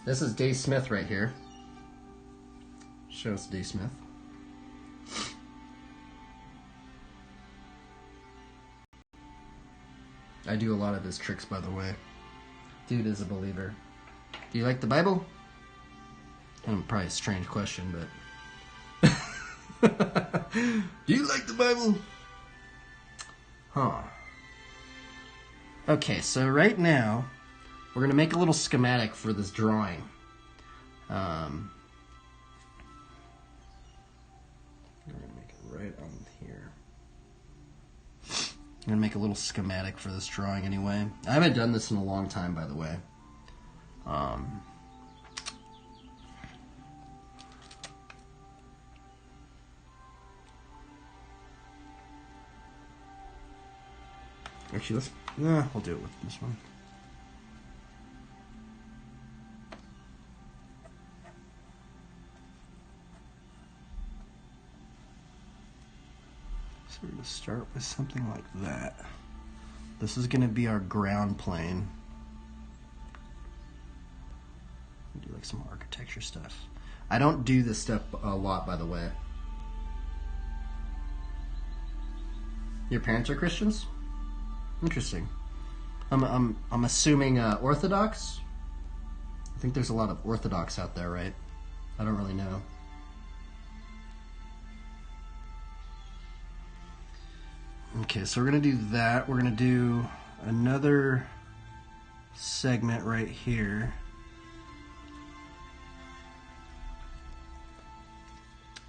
This is Dave Smith right here. Shows Dave Smith. I do a lot of his tricks, by the way. Dude is a believer. Do you like the Bible? Probably a strange question, but... Do you like the Bible? Huh. Okay, so right now, we're going to make a little schematic for this drawing. I'm going to make it right on here. I'm going to make a little schematic for this drawing anyway. I haven't done this in a long time, by the way. Actually, we'll do it with this one. So we're going to start with something like that. This is going to be our ground plane. Do like some architecture stuff. I don't do this stuff a lot, by the way. Your parents are Christians? Interesting. I'm assuming Orthodox? I think there's a lot of Orthodox out there, right? I don't really know. Okay, so we're going to do that. We're going to do another segment right here.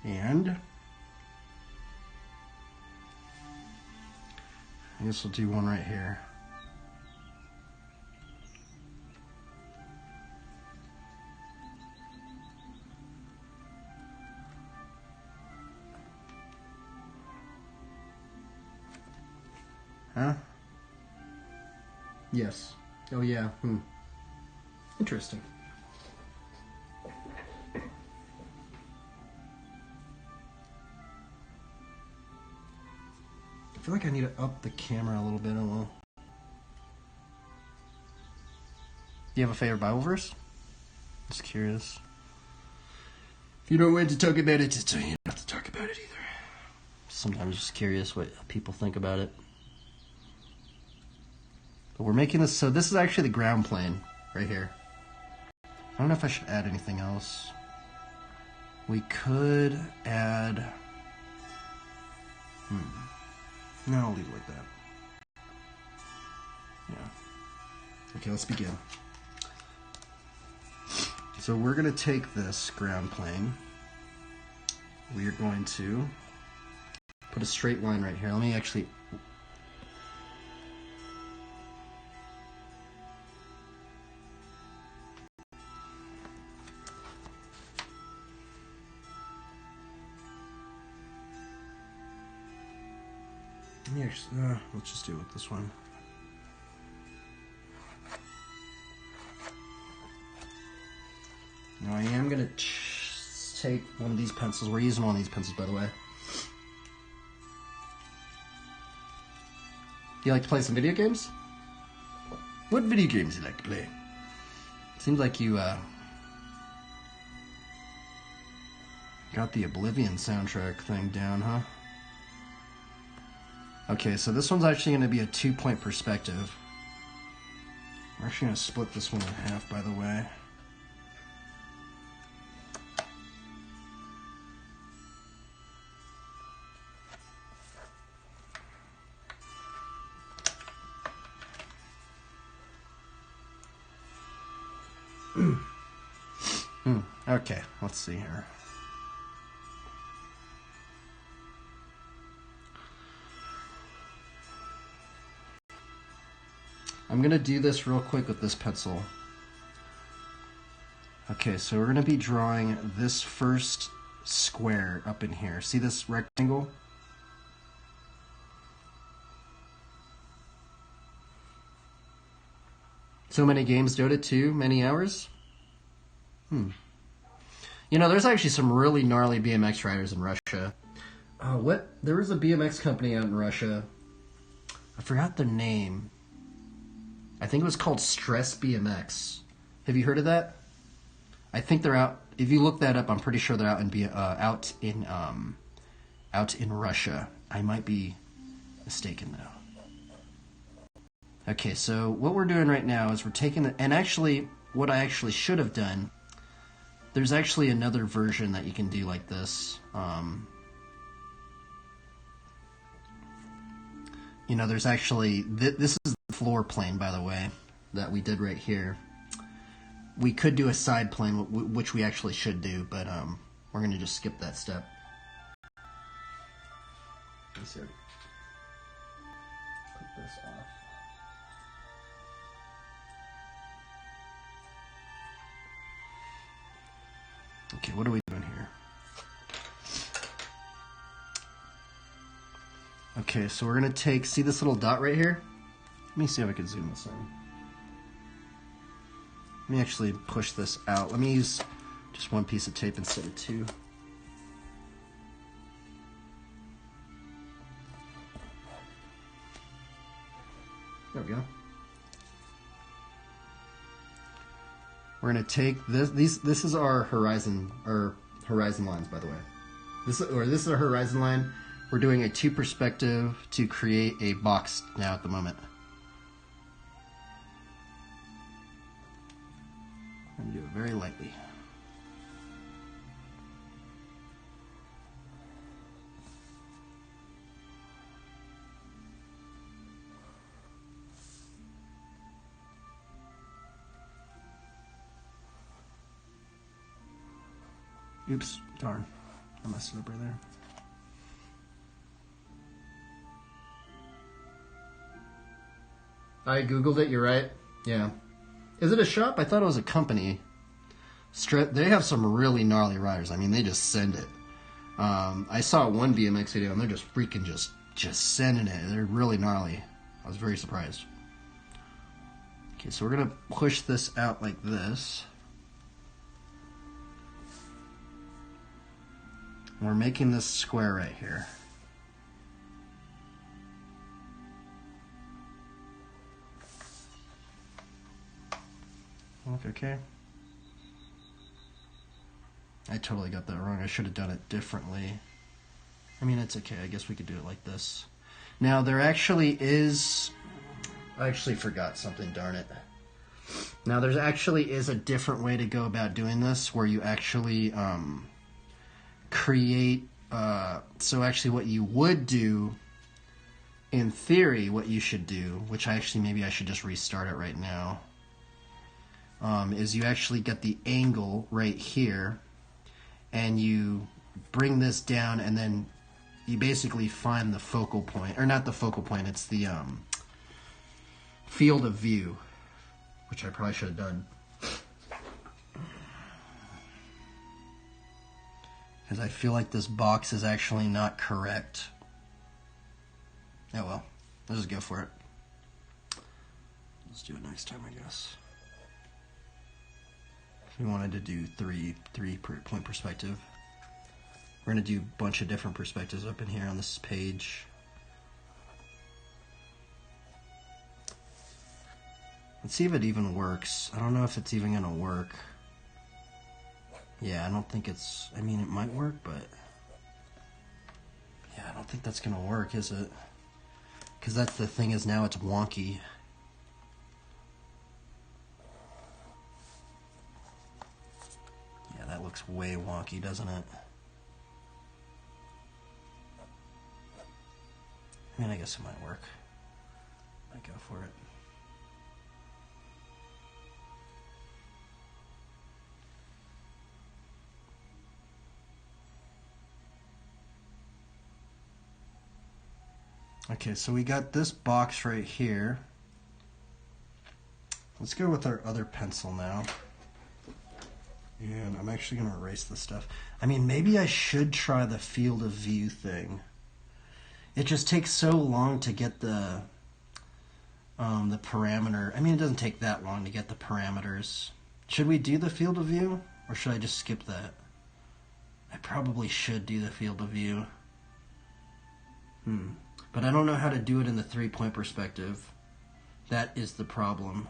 And I guess we'll do one right here. Huh? Yes. Oh yeah. Interesting. I feel like I need to up the camera a little bit. I don't know. Do you have a favorite Bible verse? Just curious. If you don't want to talk about it, just tell you not to talk about it either. Sometimes just curious what people think about it. But we're making this, so this is actually the ground plane right here. I don't know if I should add anything else. We could add, no, I'll leave it like that. Yeah. Okay, let's begin. So we're going to take this ground plane. We are going to put a straight line right here. Let me actually... let's just do it with this one. Now I am going to take one of these pencils. We're using one of these pencils, by the way. Do you like to play some video games? What video games do you like to play? Seems like you got the Oblivion soundtrack thing down, huh? Okay, so this one's actually going to be a 2-point perspective. We're actually going to split this one in half, by the way. Okay, let's see here. I'm going to do this real quick with this pencil. Okay, so we're going to be drawing this first square up in here. See this rectangle? So many games, Dota 2, many hours? You know, there's actually some really gnarly BMX riders in Russia. There was a BMX company out in Russia. I forgot their name. I think it was called Stress BMX. Have you heard of that? I think they're out. If you look that up, I'm pretty sure they're out in Russia. I might be mistaken though. Okay, so what we're doing right now is we're taking and actually, what I actually should have done. There's actually another version that you can do like this. There's actually this is the floor plane, by the way, that we did right here. We could do a side plane, which we actually should do, but we're going to just skip that step. Let's see. Put this off. Okay, what are we doing here? Okay, so we're going to see this little dot right here? Let me see if I can zoom this in. Let me actually push this out. Let me use just one piece of tape instead of two. There we go. We're going to take this. This is our horizon lines, by the way. This is our horizon line. We're doing a 2 perspective to create a box now at the moment. I'm going to do it very lightly. Oops, darn. I messed it up right there. I Googled it, you're right. Yeah. Is it a shop? I thought it was a company. They have some really gnarly riders. I mean, they just send it. I saw one BMX video and they're just freaking just sending it. They're really gnarly. I was very surprised. Okay, so we're going to push this out like this. We're making this square right here. Okay. I totally got that wrong. I should have done it differently. I mean, it's okay. I guess we could do it like this. Now, there actually is... I actually forgot something, darn it. Now, there actually is a different way to go about doing this, where you actually create... so actually what you would do, in theory, what you should do, which maybe I should just restart it right now, is you actually get the angle right here, and you bring this down, and then you basically find the focal point, or not the focal point, it's the field of view, which I probably should have done. Because I feel like this box is actually not correct. Oh well, let's just go for it. Let's do it next time, I guess. If we wanted to do three point perspective, we're going to do a bunch of different perspectives up in here on this page. Let's see if it even works. I don't know if it's even going to work. Yeah, I don't think it's... I mean, it might work, but... Yeah, I don't think that's going to work, is it? Because that's the thing, is now it's wonky. Yeah, that looks way wonky, doesn't it? I mean, I guess it might work. Might go for it. Okay, so we got this box right here. Let's go with our other pencil now. And I'm actually going to erase this stuff. I mean, maybe I should try the field of view thing. It just takes so long to get the parameter. I mean, it doesn't take that long to get the parameters. Should we do the field of view? Or should I just skip that? I probably should do the field of view. But I don't know how to do it in the 3-point perspective. That is the problem.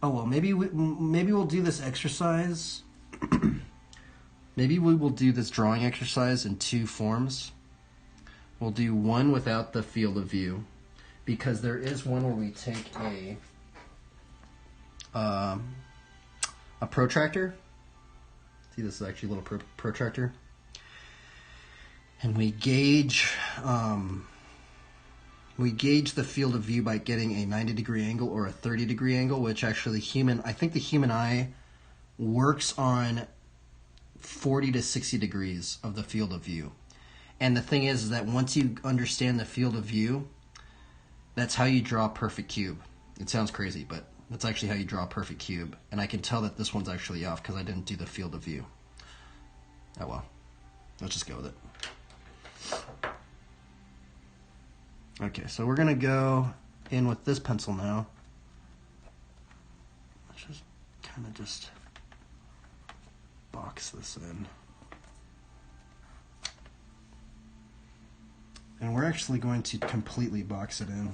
Oh well, maybe we'll do this exercise. Maybe we will do this drawing exercise in two forms. We'll do one without the field of view, because there is one where we take a protractor. See, this is actually a little protractor, and we gauge the field of view by getting a 90-degree angle or a 30-degree angle, which actually I think the human eye works on 40 to 60 degrees of the field of view. And the thing is that once you understand the field of view, that's how you draw a perfect cube. It sounds crazy, but that's actually how you draw a perfect cube. And I can tell that this one's actually off because I didn't do the field of view. Oh well, let's just go with it. Okay, so we're gonna go in with this pencil now. Let's just kind of just box this in. And we're actually going to completely box it in.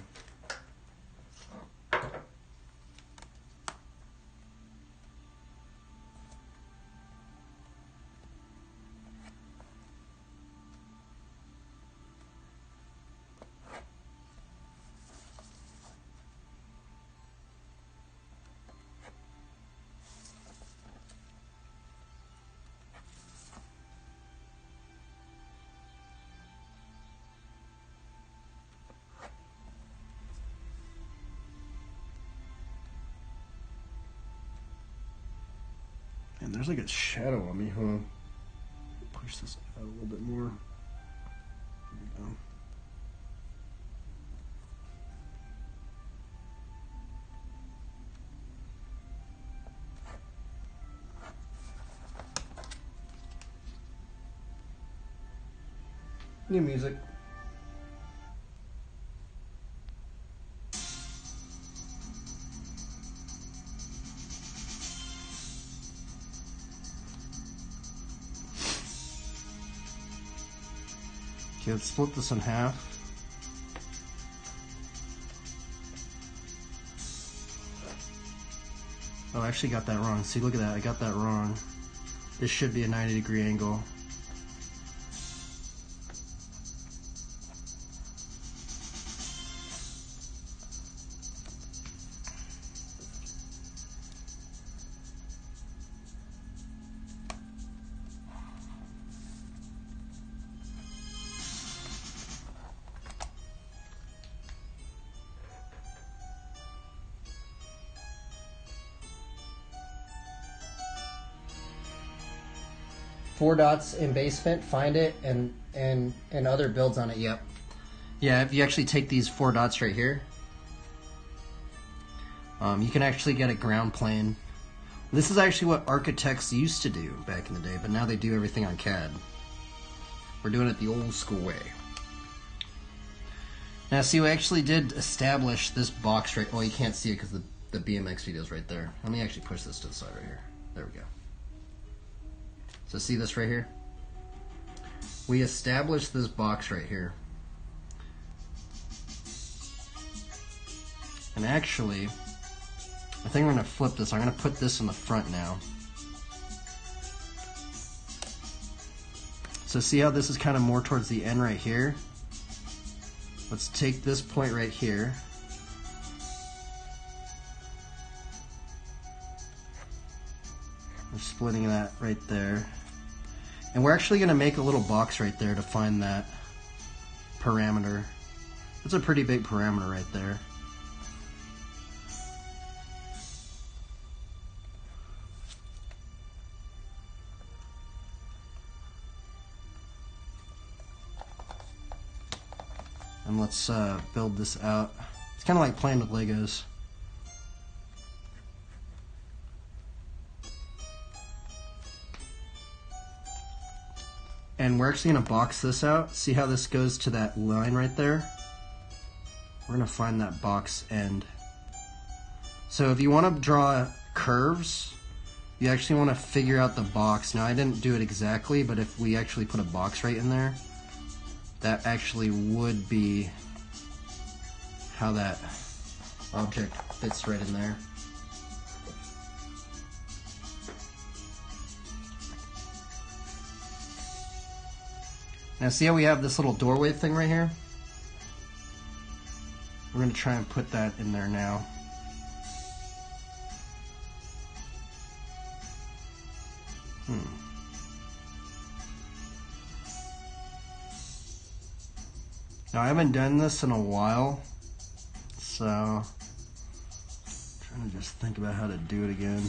And there's like a shadow on me, huh? Push this out a little bit more. There we go. New music. Okay, let's split this in half. Oh, I actually got that wrong. See, look at that. I got that wrong. This should be a 90-degree angle. Four dots in basement, find it, and other builds on it. Yep. Yeah, if you actually take these four dots right here, you can actually get a ground plane. This is actually what architects used to do back in the day, but now they do everything on CAD. We're doing it the old school way. Now, see, we actually did establish this box right. Well, you can't see it because the BMX video is right there. Let me actually push this to the side right here. There we go. So see this right here? We established this box right here. And actually, I think we're going to flip this. I'm going to put this in the front now. So see how this is kind of more towards the end right here? Let's take this point right here. We're splitting that right there. And we're actually going to make a little box right there to find that parameter. That's a pretty big parameter right there. And let's build this out. It's kind of like playing with Legos. And we're actually going to box this out. See how this goes to that line right there? We're going to find that box end. So if you want to draw curves, you actually want to figure out the box. Now I didn't do it exactly, but if we actually put a box right in there, that actually would be how that object fits right in there. Now see how we have this little doorway thing right here? We're going to try and put that in there now. Now I haven't done this in a while, so I'm trying to just think about how to do it again.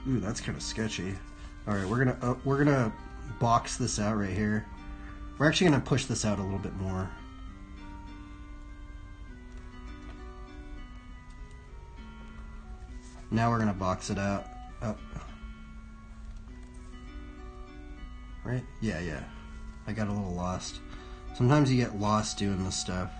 Ooh, that's kind of sketchy. All right, we're gonna box this out right here. We're actually gonna push this out a little bit more. Now we're gonna box it out. Up. Right? Yeah, yeah. I got a little lost. Sometimes you get lost doing this stuff.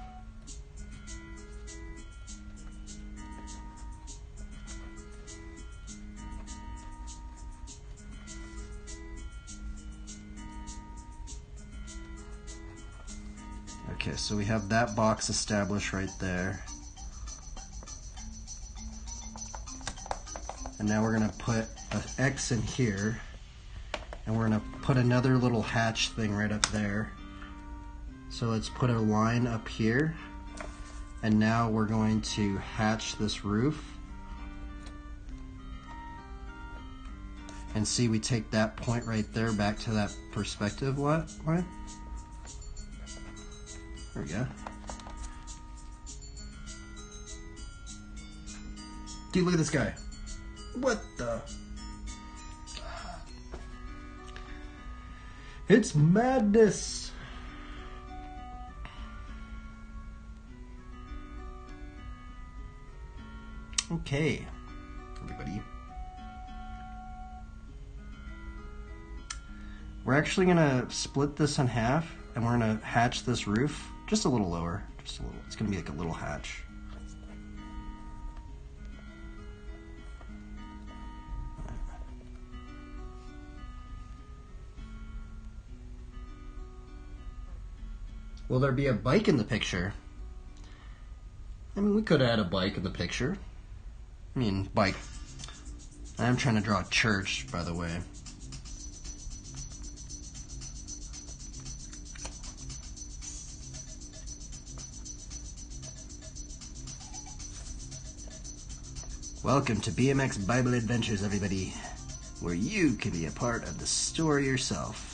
Okay, so we have that box established right there. And now we're gonna put an X in here, and we're gonna put another little hatch thing right up there. So let's put a line up here, and now we're going to hatch this roof. And see, we take that point right there back to that perspective line. There we go. Dude, look at this guy. What the? It's madness. Okay, everybody. We're actually gonna split this in half, and we're gonna hatch this roof just a little lower, just a little. It's gonna be like a little hatch. Will there be a bike in the picture? I mean, we could add a bike in the picture. I mean, bike. I'm trying to draw a church, by the way. Welcome to BMX Bible Adventures, everybody, where you can be a part of the story yourself.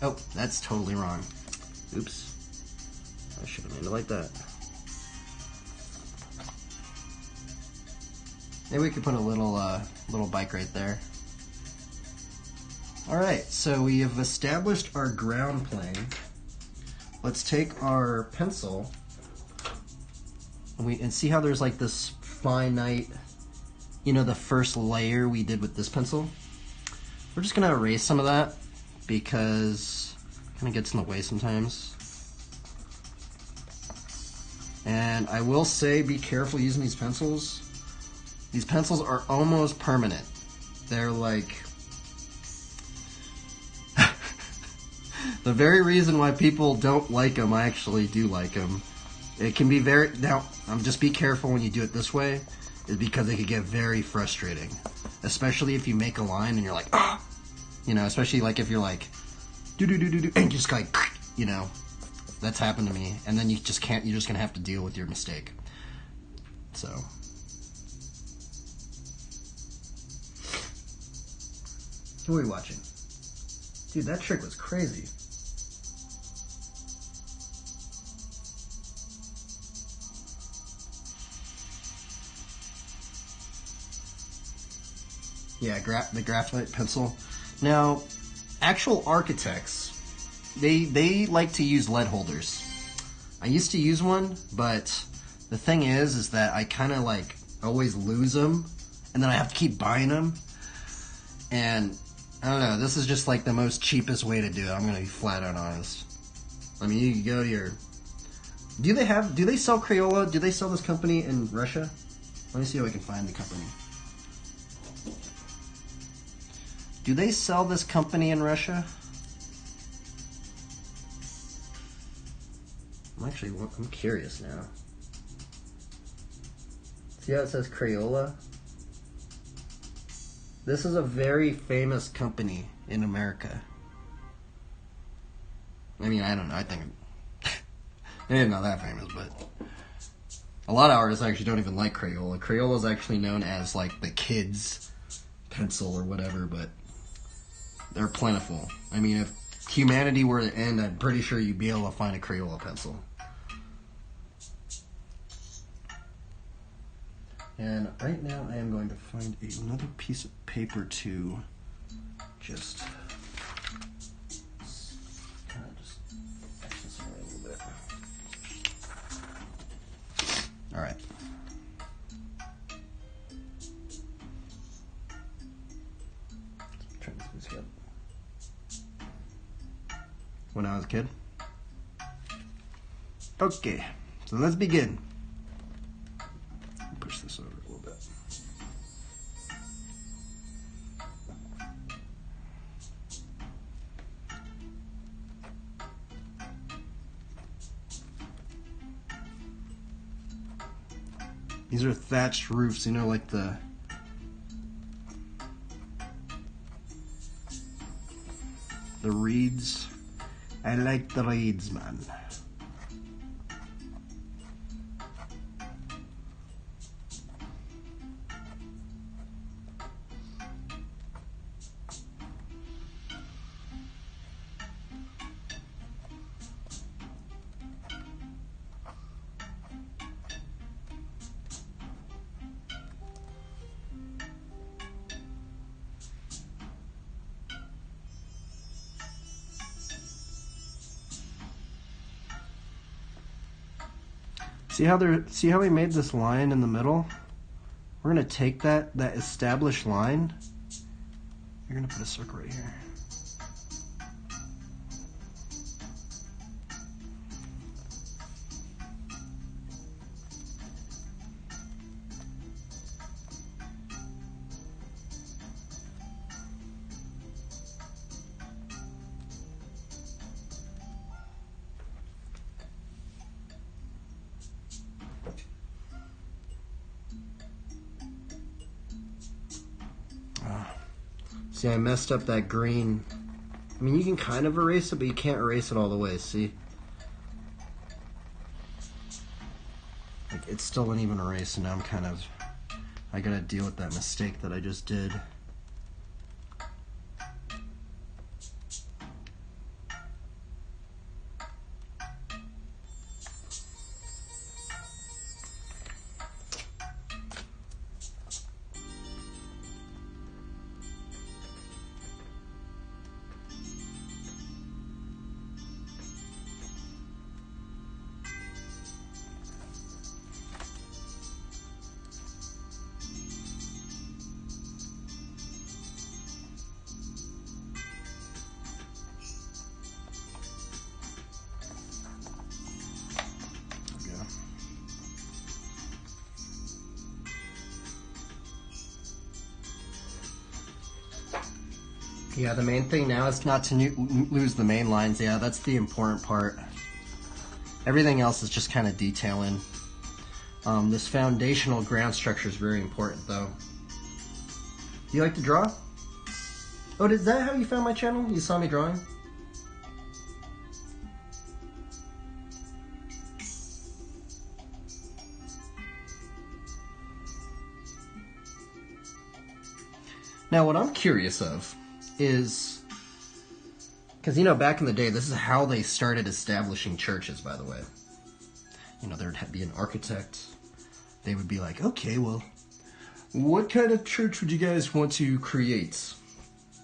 Oh, that's totally wrong. Oops. I should have made it like that. Maybe we could put a little bike right there. Alright, so we have established our ground plane. Let's take our pencil and see how there's like this finite, you know, the first layer we did with this pencil. We're just gonna erase some of that because it kind of gets in the way sometimes. And I will say, be careful using these pencils. These pencils are almost permanent. They're like the very reason why people don't like them, I actually do like them. It can be very, now, just be careful when you do it this way, is because it can get very frustrating. Especially if you make a line and you're like, ah! You know, especially like if you're like, do-do-do-do-do, and just like, you know, that's happened to me. And then you just can't, you're just gonna have to deal with your mistake. So. Who are we watching? Dude, that trick was crazy. Yeah, the graphite pencil. Now, actual architects, they like to use lead holders. I used to use one, but the thing is that I kind of like always lose them, and then I have to keep buying them. And I don't know, this is just like the most cheapest way to do it. I'm gonna be flat out honest. I mean, you can go to your... Do they sell Crayola? Do they sell this company in Russia? Let me see if I can find the company. Do they sell this company in Russia? I'm curious now. See how it says Crayola? This is a very famous company in America. I mean, I don't know. I think they're not that famous, but a lot of artists actually don't even like Crayola. Crayola is actually known as like the kids' pencil or whatever, but they're plentiful. I mean, if humanity were to end, I'm pretty sure you'd be able to find a Crayola pencil. And right now I am going to find another piece of paper to just kind of just X this away a little bit. All right. Turn this up. When I was a kid. Okay, so let's begin. Push this over a little bit. These are thatched roofs, you know, like the reeds. I like the reeds, man. See how we made this line in the middle? We're gonna take that established line. You're gonna put a circle right here. See, I messed up that green. I mean, you can kind of erase it, but you can't erase it all the way, see? Like, it's still uneven erase, and now I gotta deal with that mistake that I just did. Yeah, the main thing now is not to lose the main lines. Yeah, that's the important part. Everything else is just kind of detailing. This foundational ground structure is very important, though. Do you like to draw? Oh, is that how you found my channel? You saw me drawing? Now, what I'm curious of is, because, you know, back in the day, this is how they started establishing churches, by the way. You know, there'd be an architect. They would be like, okay, well, what kind of church would you guys want to create?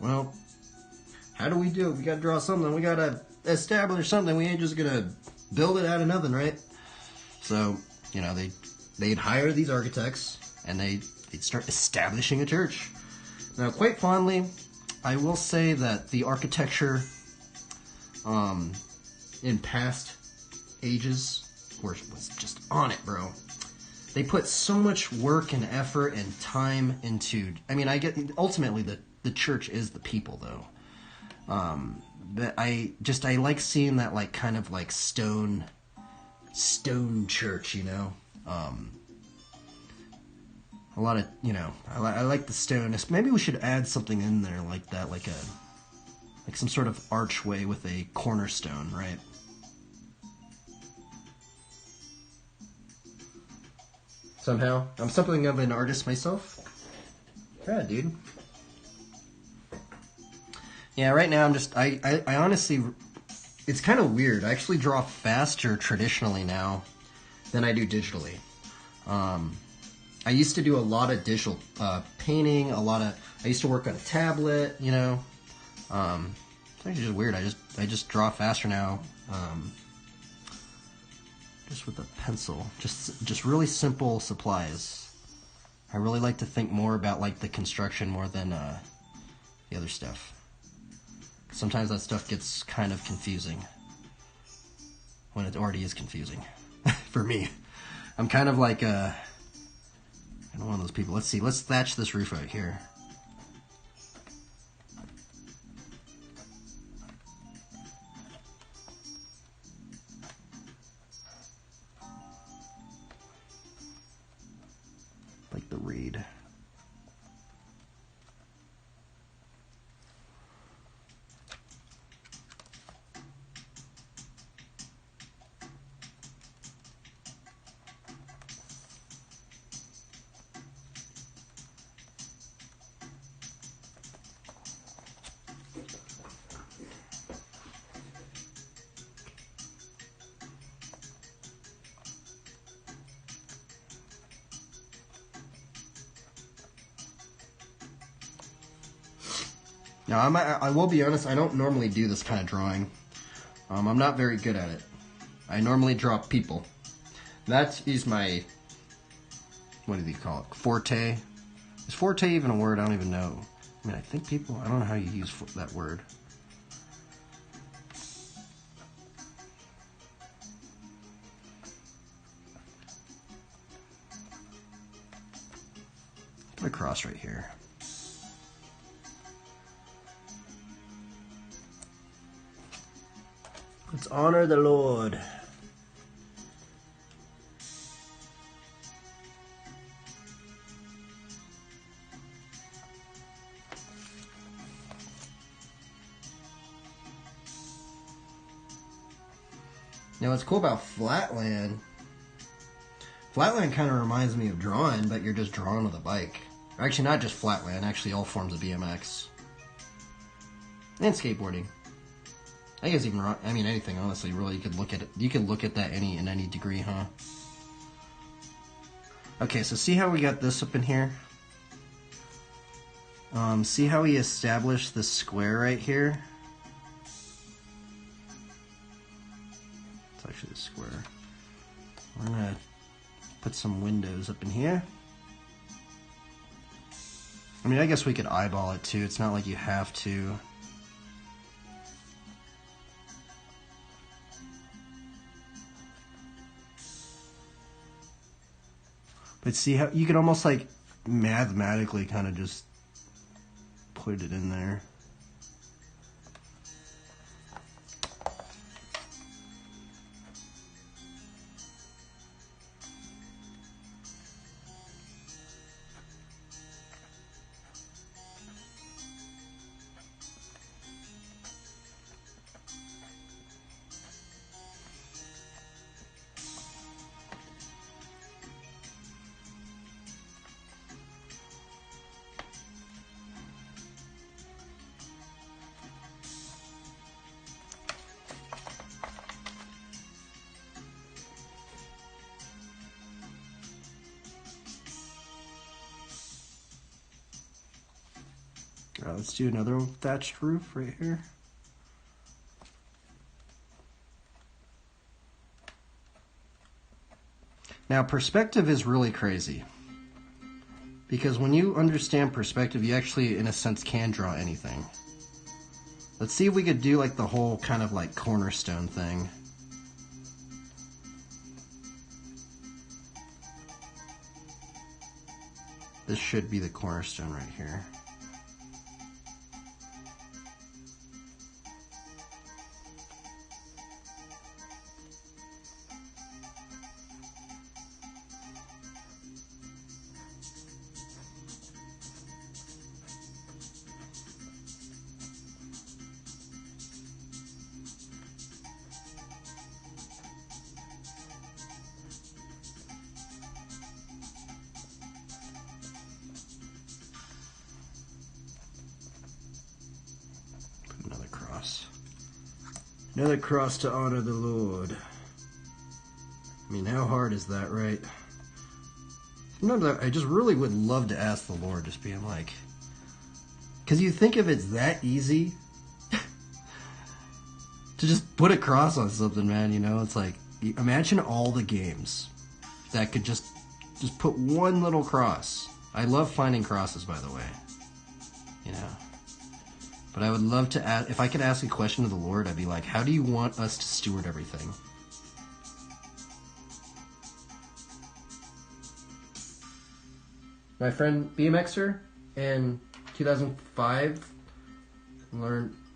Well, how do we do it? We gotta draw something. We gotta establish something. We ain't just gonna build it out of nothing, right? So, you know, they'd hire these architects and they'd start establishing a church. Now, quite fondly, I will say that the architecture in past ages was just on it, bro. They put so much work and effort and time into. I mean, I get ultimately the church is the people, though. But I like seeing that like kind of like stone church, you know. A lot of, you know, I like the stone. Maybe we should add something in there like that, like some sort of archway with a cornerstone, right? Somehow, I'm something of an artist myself. Yeah, dude. Yeah, right now I'm just I honestly, it's kind of weird. I actually draw faster traditionally now than I do digitally. I used to do a lot of digital painting, I used to work on a tablet, you know. It's actually just weird. I just draw faster now, just with a pencil. Just really simple supplies. I really like to think more about like the construction more than the other stuff. Sometimes that stuff gets kind of confusing when it already is confusing for me. I'm kind of like one of those people. Let's see. Let's thatch this roof out here. Like the reed. Now, I will be honest, I don't normally do this kind of drawing. I'm not very good at it. I normally draw people. That is my, what do you call it, forte? Is forte even a word? I don't even know. I mean, I think people, I don't know how you use that word. Put a cross right here. Let's honor the Lord. Now, what's cool about Flatland, Flatland kind of reminds me of drawing, but you're just drawing with a bike. Or actually, not just Flatland, actually all forms of BMX. And skateboarding. I guess even, I mean, anything, honestly, really, you could look at it. You could look at that in any degree, huh? Okay, so see how we got this up in here? See how we established the square right here? It's actually a square. We're gonna put some windows up in here. I mean, I guess we could eyeball it too. It's not like you have to. But see how you could almost like mathematically kind of just put it in there. Let's do another thatched roof right here. Now, perspective is really crazy. Because when you understand perspective, you actually, in a sense, can draw anything. Let's see if we could do like the whole kind of like cornerstone thing. This should be the cornerstone right here. Another cross to honor the Lord. I mean, how hard is that, right? Sometimes I just really would love to ask the Lord, just being like, because you think if it's that easy to just put a cross on something, man, you know? It's like, imagine all the games that could just put one little cross. I love finding crosses, by the way. You know? But I would love to ask, if I could ask a question to the Lord, I'd be like, how do you want us to steward everything? My friend BMXer in 2005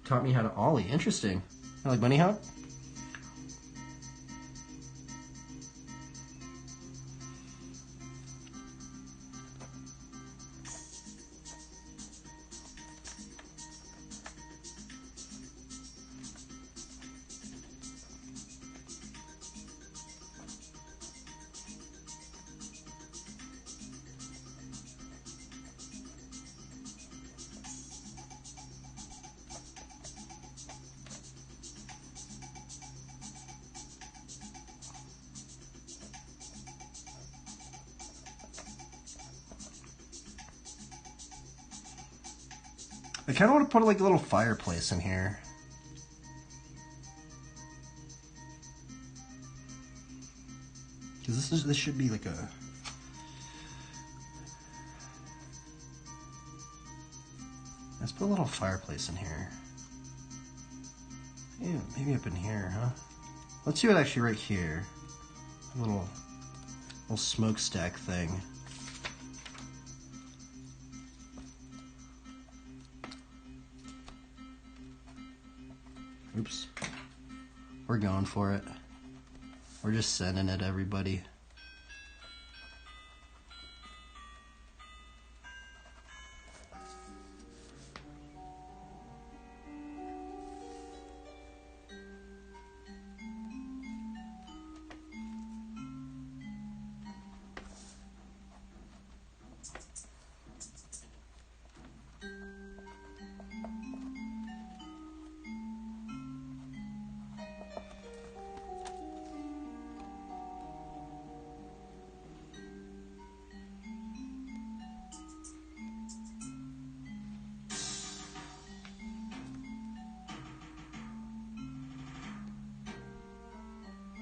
taught me how to ollie. Interesting. I like bunny hop. I kind of want to put like a little fireplace in here. Because this should be like a... Let's put a little fireplace in here. Yeah, maybe up in here, huh? Let's do it actually right here. A little smokestack thing. Oops. We're going for it. We're just sending it, everybody.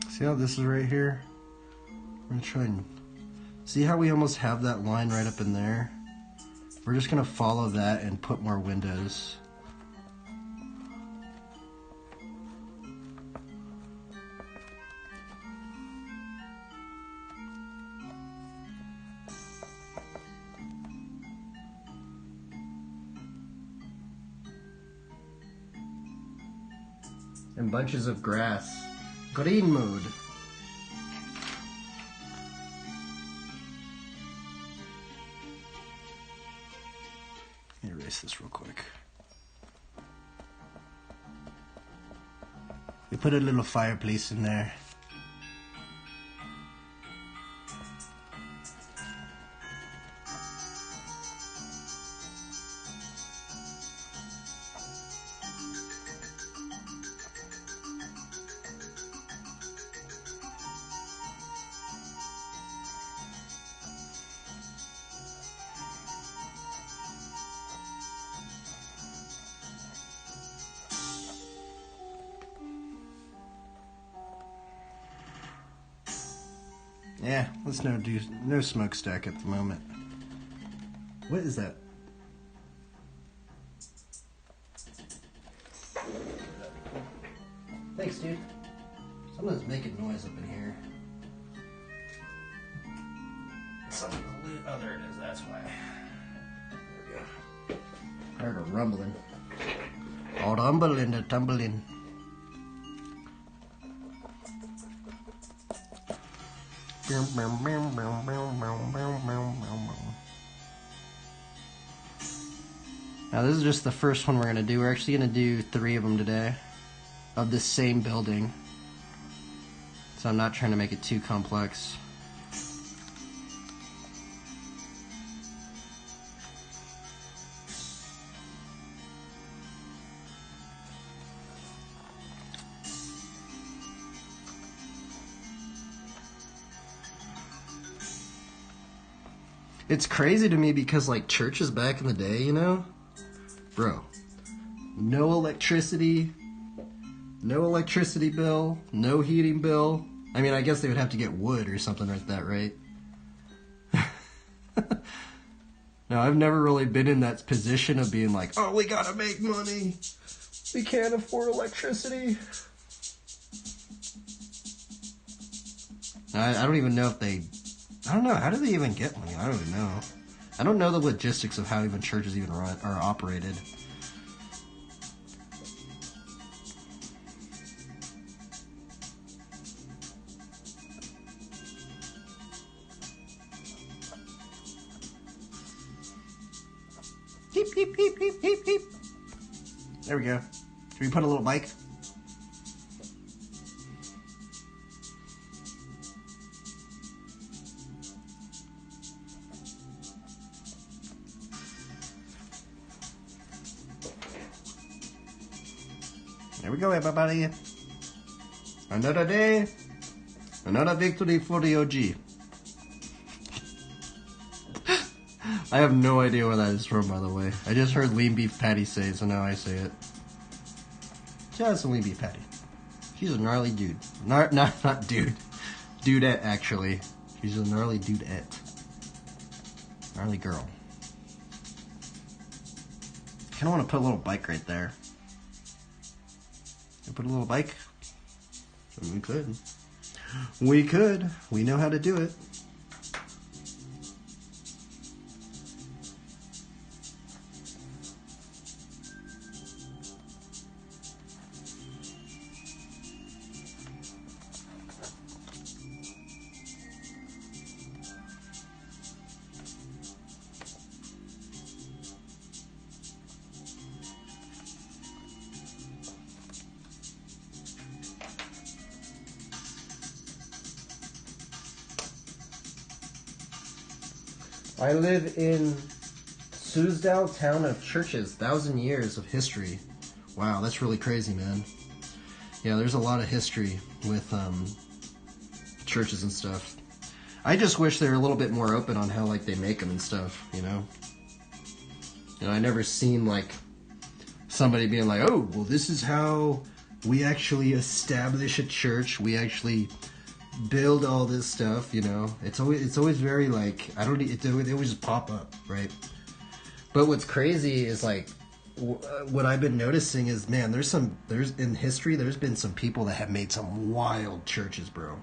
See how this is right here? I'm gonna try and see how we almost have that line right up in there. We're just gonna follow that and put more windows. And bunches of grass. Green mode. Erase this real quick. We put a little fireplace in there. Yeah, let's do no smokestack at the moment. What is that? Thanks, dude. Someone's making noise up in here. Oh, there it is. That's why. There we go. I heard a rumbling. All rumbling and tumbling. Now this is just the first one we're going to do. We're actually going to do 3 of them today of the same building. So I'm not trying to make it too complex. It's crazy to me because, like, churches back in the day, you know? Bro, no electricity bill, no heating bill. I mean, I guess they would have to get wood or something like that, right? No, I've never really been in that position of being like, oh, we gotta make money. We can't afford electricity. I don't even know if they... I don't know. How do they even get money? I don't even know. I don't know the logistics of how even churches even run or operated. Beep, beep, beep, beep, beep, beep. There we go. Should we put a little bike? There we go, everybody. Another day, another victory for the OG. I have no idea where that is from, by the way. I just heard lean beef patty say it, so now I say it. Just a lean beef patty. She's a gnarly dude. Not dude. Dudette, actually. She's a gnarly dudette. Gnarly girl. Kinda wanna put a little bike right there. Put a little bike? We could. We could. We know how to do it. I live in Suzdal, town of churches, 1,000 years of history. Wow, that's really crazy, man. Yeah, there's a lot of history with churches and stuff. I just wish they were a little bit more open on how, like, they make them and stuff, you know? You know, I never seen, like, somebody being like, oh, well, this is how we actually establish a church. We actually build all this stuff, you know. It's always very like, they always just pop up, right? But what's crazy is like what I've been noticing is, man, there's in history there's been some people that have made some wild churches, bro.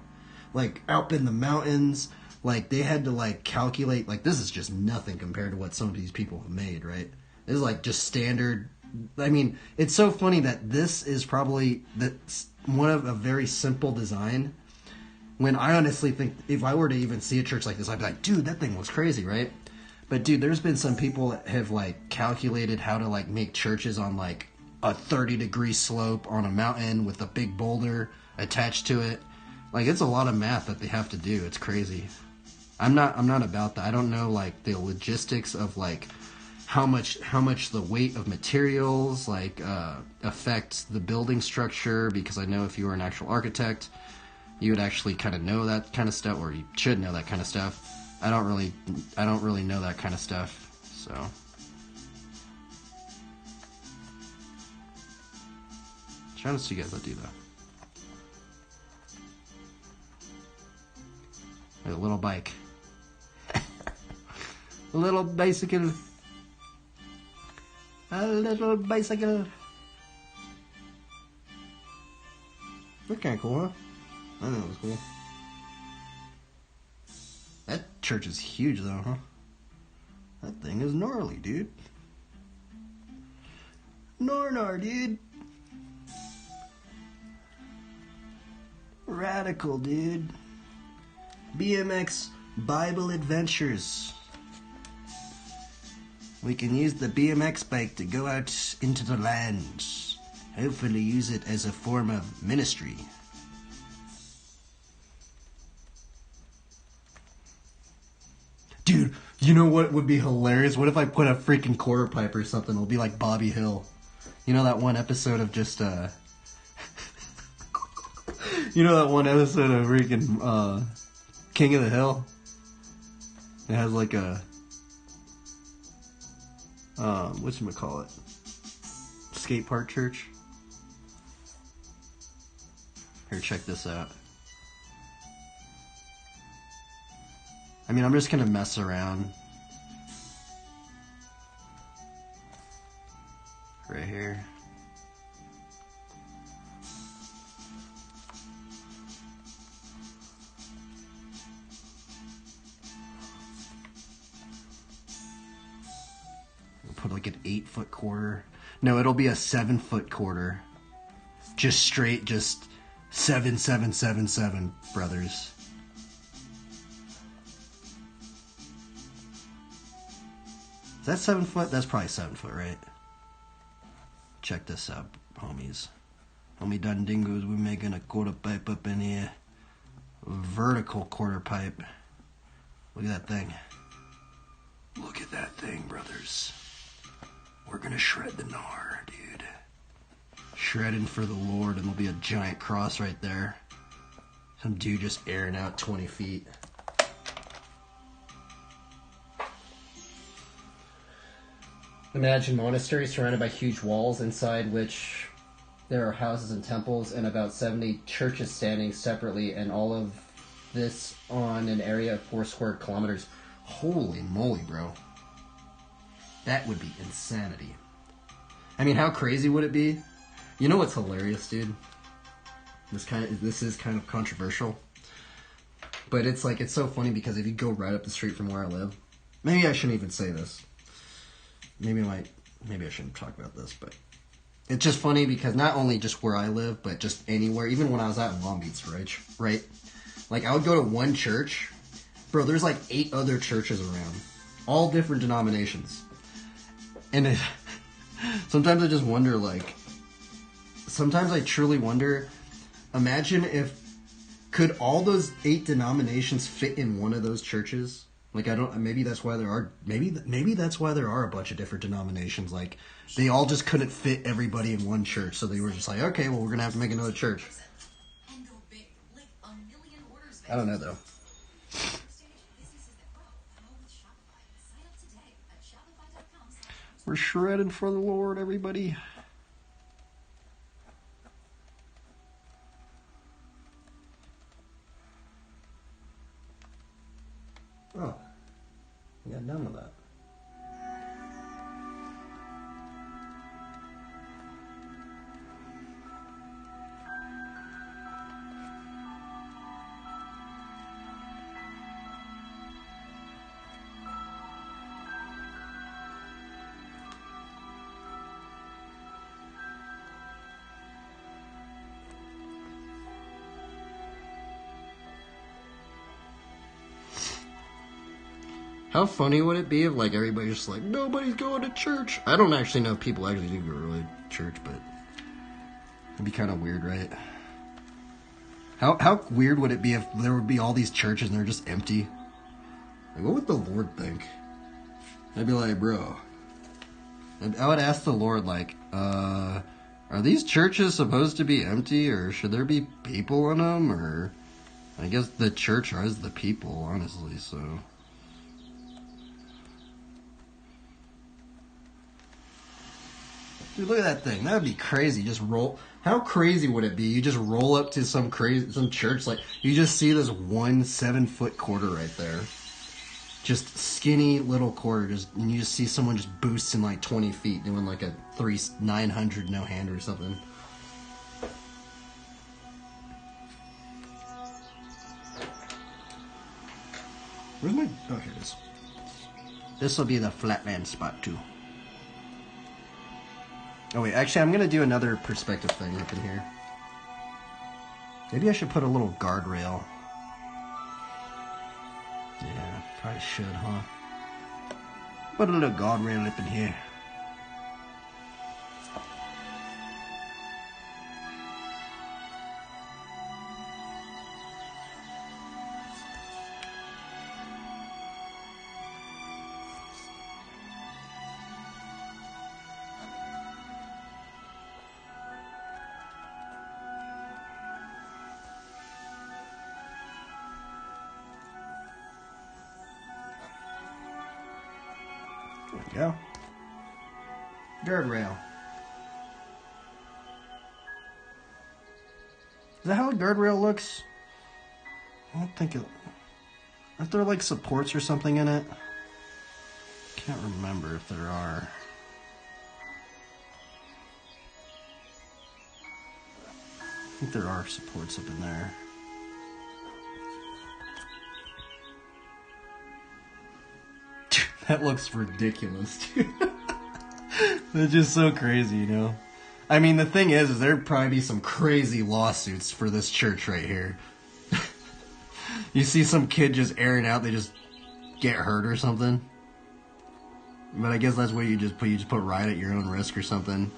Like up in the mountains, like they had to like calculate, like this is just nothing compared to what some of these people have made, right? This is like just standard. I mean, it's so funny that this is probably one of a very simple design. When I honestly think if I were to even see a church like this, I'd be like, dude, that thing looks crazy, right? But dude, there's been some people that have like calculated how to like make churches on like a 30-degree slope on a mountain with a big boulder attached to it. Like it's a lot of math that they have to do. It's crazy. I'm not about that. I don't know like the logistics of like how much the weight of materials like affects the building structure, because I know if you were an actual architect, you would actually kind of know that kind of stuff, or you should know that kind of stuff. I don't really know that kind of stuff, so. Trying to see you guys that do that. A little bike. A little bicycle. A little bicycle. That's kind of cool, huh? I think it was cool. That church is huge, though, huh? That thing is gnarly, dude. Gnar, dude. Radical, dude. BMX Bible Adventures. We can use the BMX bike to go out into the land. Hopefully use it as a form of ministry. Dude, you know what would be hilarious? What if I put a freaking quarter pipe or something? It'll be like Bobby Hill. You know that one episode of just, you know that one episode of freaking, King of the Hill? It has like a, whatchamacallit? Skate park church? Here, check this out. I mean, I'm just gonna mess around. Right here. I'll put like an 8-foot quarter. No, it'll be a 7-foot quarter. Just straight, just 7777, brothers. Is that 7 foot? That's probably 7 foot, right? Check this out, homies. Homie Dundingos, we're making a quarter pipe up in here. Vertical quarter pipe. Look at that thing. Look at that thing, brothers. We're gonna shred the gnar, dude. Shredding for the Lord, and there'll be a giant cross right there. Some dude just airing out 20 feet. Imagine monasteries surrounded by huge walls, inside which there are houses and temples, and about 70 churches standing separately, and all of this on an area of 4 square kilometers. Holy moly, bro. That would be insanity. I mean, how crazy would it be? You know what's hilarious, dude? This is kind of controversial. But it's like, it's so funny because if you go right up the street from where I live, maybe I shouldn't even say this. Maybe I shouldn't talk about this, but it's just funny because not only just where I live, but just anywhere, even when I was out in Long Beach, right? Like, I would go to one church, bro, there's like 8 other churches around, all different denominations. And sometimes I just wonder, like, sometimes I truly wonder, imagine could all those 8 denominations fit in one of those churches? Like, maybe that's why there are a bunch of different denominations. Like, they all just couldn't fit everybody in one church. So they were just like, okay, well, we're going to have to make another church. I don't know, though. We're shredding for the Lord, everybody. Oh, we got done with that. How funny would it be if, like, everybody's just like, nobody's going to church? I don't actually know if people actually do go to church, but it'd be kind of weird, right? How weird would it be if there would be all these churches and they're just empty? Like, what would the Lord think? I'd be like, bro. I would ask the Lord, like, are these churches supposed to be empty, or should there be people in them? Or I guess the church is the people, honestly, so... Dude, look at that thing. That would be crazy. Just roll. How crazy would it be? You just roll up to some church, like you just see this 1 7-foot quarter right there. Just skinny little quarter, and you just see someone just boosting like 20 feet, doing like a 900 no hand or something. Where's my? Oh, here it is. This will be the flatland spot too. Oh wait, actually, I'm gonna do another perspective thing up in here. Maybe I should put a little guardrail. Yeah, probably should, huh? Put a little guardrail up in here. There we go. Guardrail. Is that how a guardrail looks? I don't think it... Aren't there like supports or something in it? Can't remember if there are. I think there are supports up in there. That looks ridiculous, dude. That's just so crazy, you know? I mean, the thing is there'd probably be some crazy lawsuits for this church right here. You see some kid just airing out, they just get hurt or something. But I guess that's what you just put right at your own risk or something.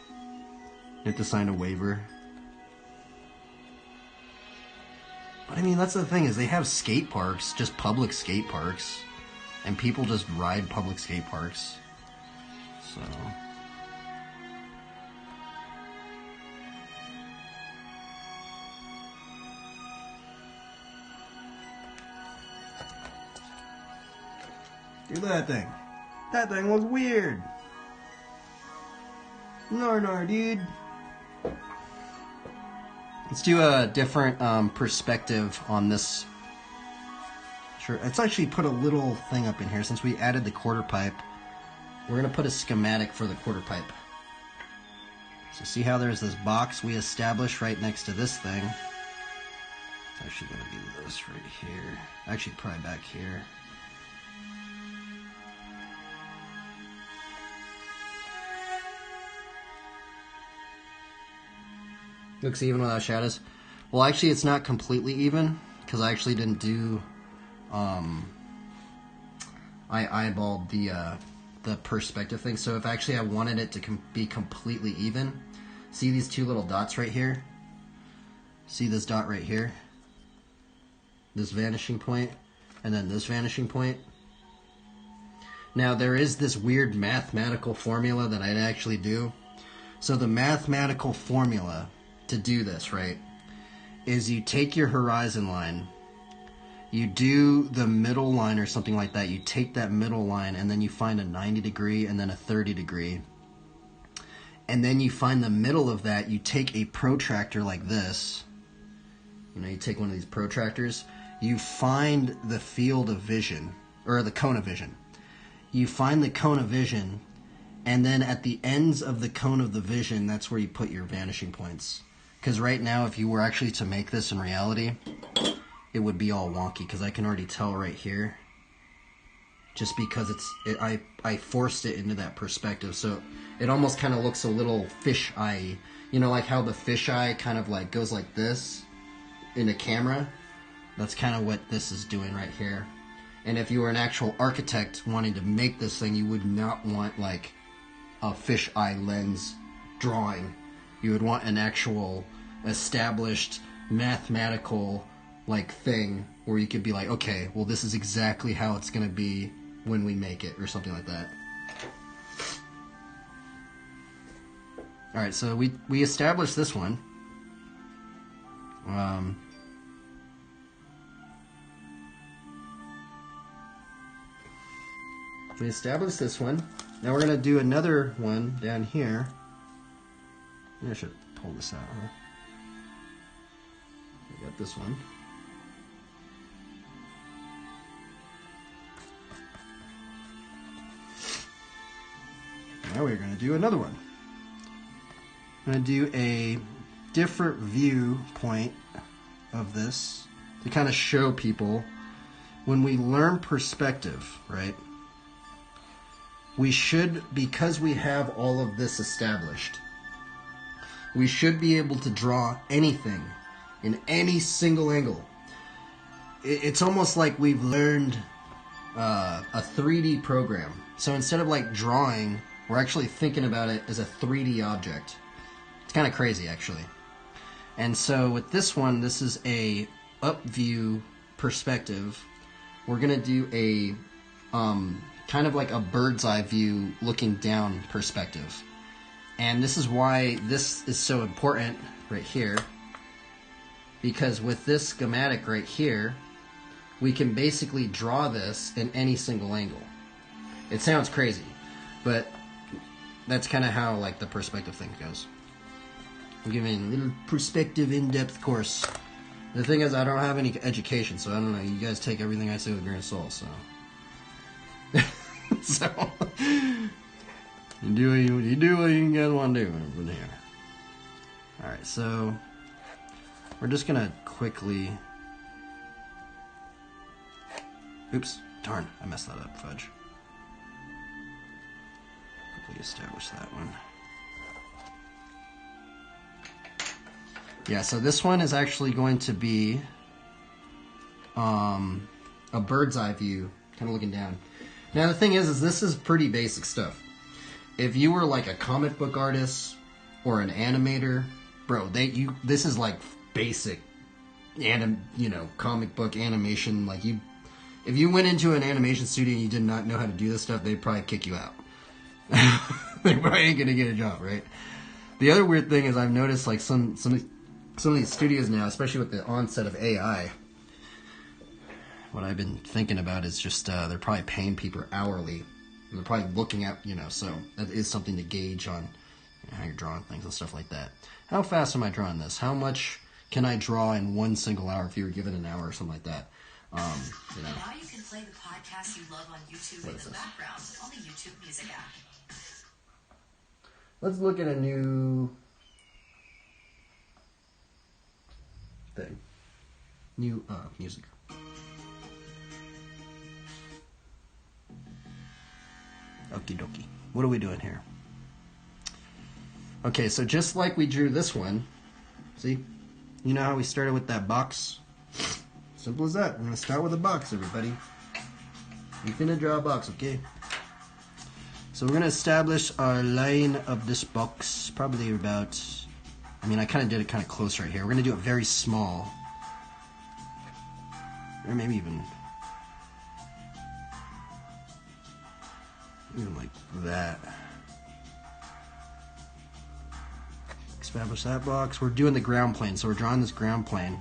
You have to sign a waiver. But I mean, that's the thing, is they have skate parks, just public skate parks. And people just ride public skate parks. So... Dude, look at that thing. That thing looks weird. Nar, dude. Let's do a different perspective on this. Sure, let's actually put a little thing up in here. Since we added the quarter pipe, we're going to put a schematic for the quarter pipe. So see how there's this box we established right next to this thing? It's actually going to be this right here. Actually, probably back here. Looks even without shadows. Well, actually, it's not completely even, because I actually didn't do... I eyeballed the perspective thing. So if actually I wanted it to be completely even, see these two little dots right here? See this dot right here? This vanishing point, and then this vanishing point. Now there is this weird mathematical formula that I'd actually do. So the mathematical formula to do this, right, is you take your horizon line, you do the middle line or something like that, you take that middle line and then you find a 90 degree and then a 30 degree. And then you find the middle of that, you take a protractor like this, you know, you take one of these protractors, you find the field of vision, or the cone of vision. You find the cone of vision, and then at the ends of the cone of the vision, that's where you put your vanishing points. Because right now, if you were actually to make this in reality, it would be all wonky, because I can already tell right here, just because I forced it into that perspective, so it almost kind of looks a little fish eye. You know, like how the fish eye kind of like goes like this in a camera. That's kind of what this is doing right here. And if you were an actual architect wanting to make this thing, you would not want like a fish eye lens drawing. You would want an actual established mathematical like thing where you could be like, okay, well, this is exactly how it's going to be when we make it, or something like that. All right, so we established this one. we established this one. Now we're going to do another one down here. Maybe I should pull this out, huh? We got this one. Now we're going to do another one. I'm going to do a different viewpoint of this to kind of show people when we learn perspective, right? We should, because we have all of this established, we should be able to draw anything in any single angle. It's almost like we've learned a 3D program. So instead of like drawing, we're actually thinking about it as a 3D object. It's kind of crazy, actually. And so with this one, this is a up view perspective. We're gonna do a kind of like a bird's eye view looking down perspective. And this is why this is so important right here, because with this schematic right here, we can basically draw this in any single angle. It sounds crazy, but that's kind of how like the perspective thing goes. I'm giving a little perspective in-depth course. The thing is, I don't have any education, so I don't know. You guys take everything I say with a grain of salt, so. So, you do what you guys want to do from here. Alright, so we're just gonna quickly. Oops, darn, I messed that up, fudge. Quickly establish that one. Yeah, so this one is actually going to be a bird's eye view, kind of looking down. Now the thing is this is pretty basic stuff. If you were like a comic book artist or an animator, bro, this is like basic comic book animation. Like if you went into an animation studio and you did not know how to do this stuff, they'd probably kick you out. They probably ain't gonna get a job, right? The other weird thing is I've noticed like some of these studios now, especially with the onset of AI, what I've been thinking about is just they're probably paying people hourly. And they're probably looking at, so that is something to gauge on how you're drawing things and stuff like that. How fast am I drawing this? How much can I draw in one single hour if you were given an hour or something like that? Now you can play the podcast you love on YouTube in the background on the YouTube Music app. Let's look at a new thing. New music. Okie dokie. What are we doing here? Okay, so just like we drew this one, see? You know how we started with that box? Simple as that. We're going to start with a box, everybody. You're going to draw a box, okay? So we're going to establish our line of this box, probably about, I kind of did it kind of close right here. We're going to do it very small. Or maybe even like that. Establish that box. We're doing the ground plane, so we're drawing this ground plane.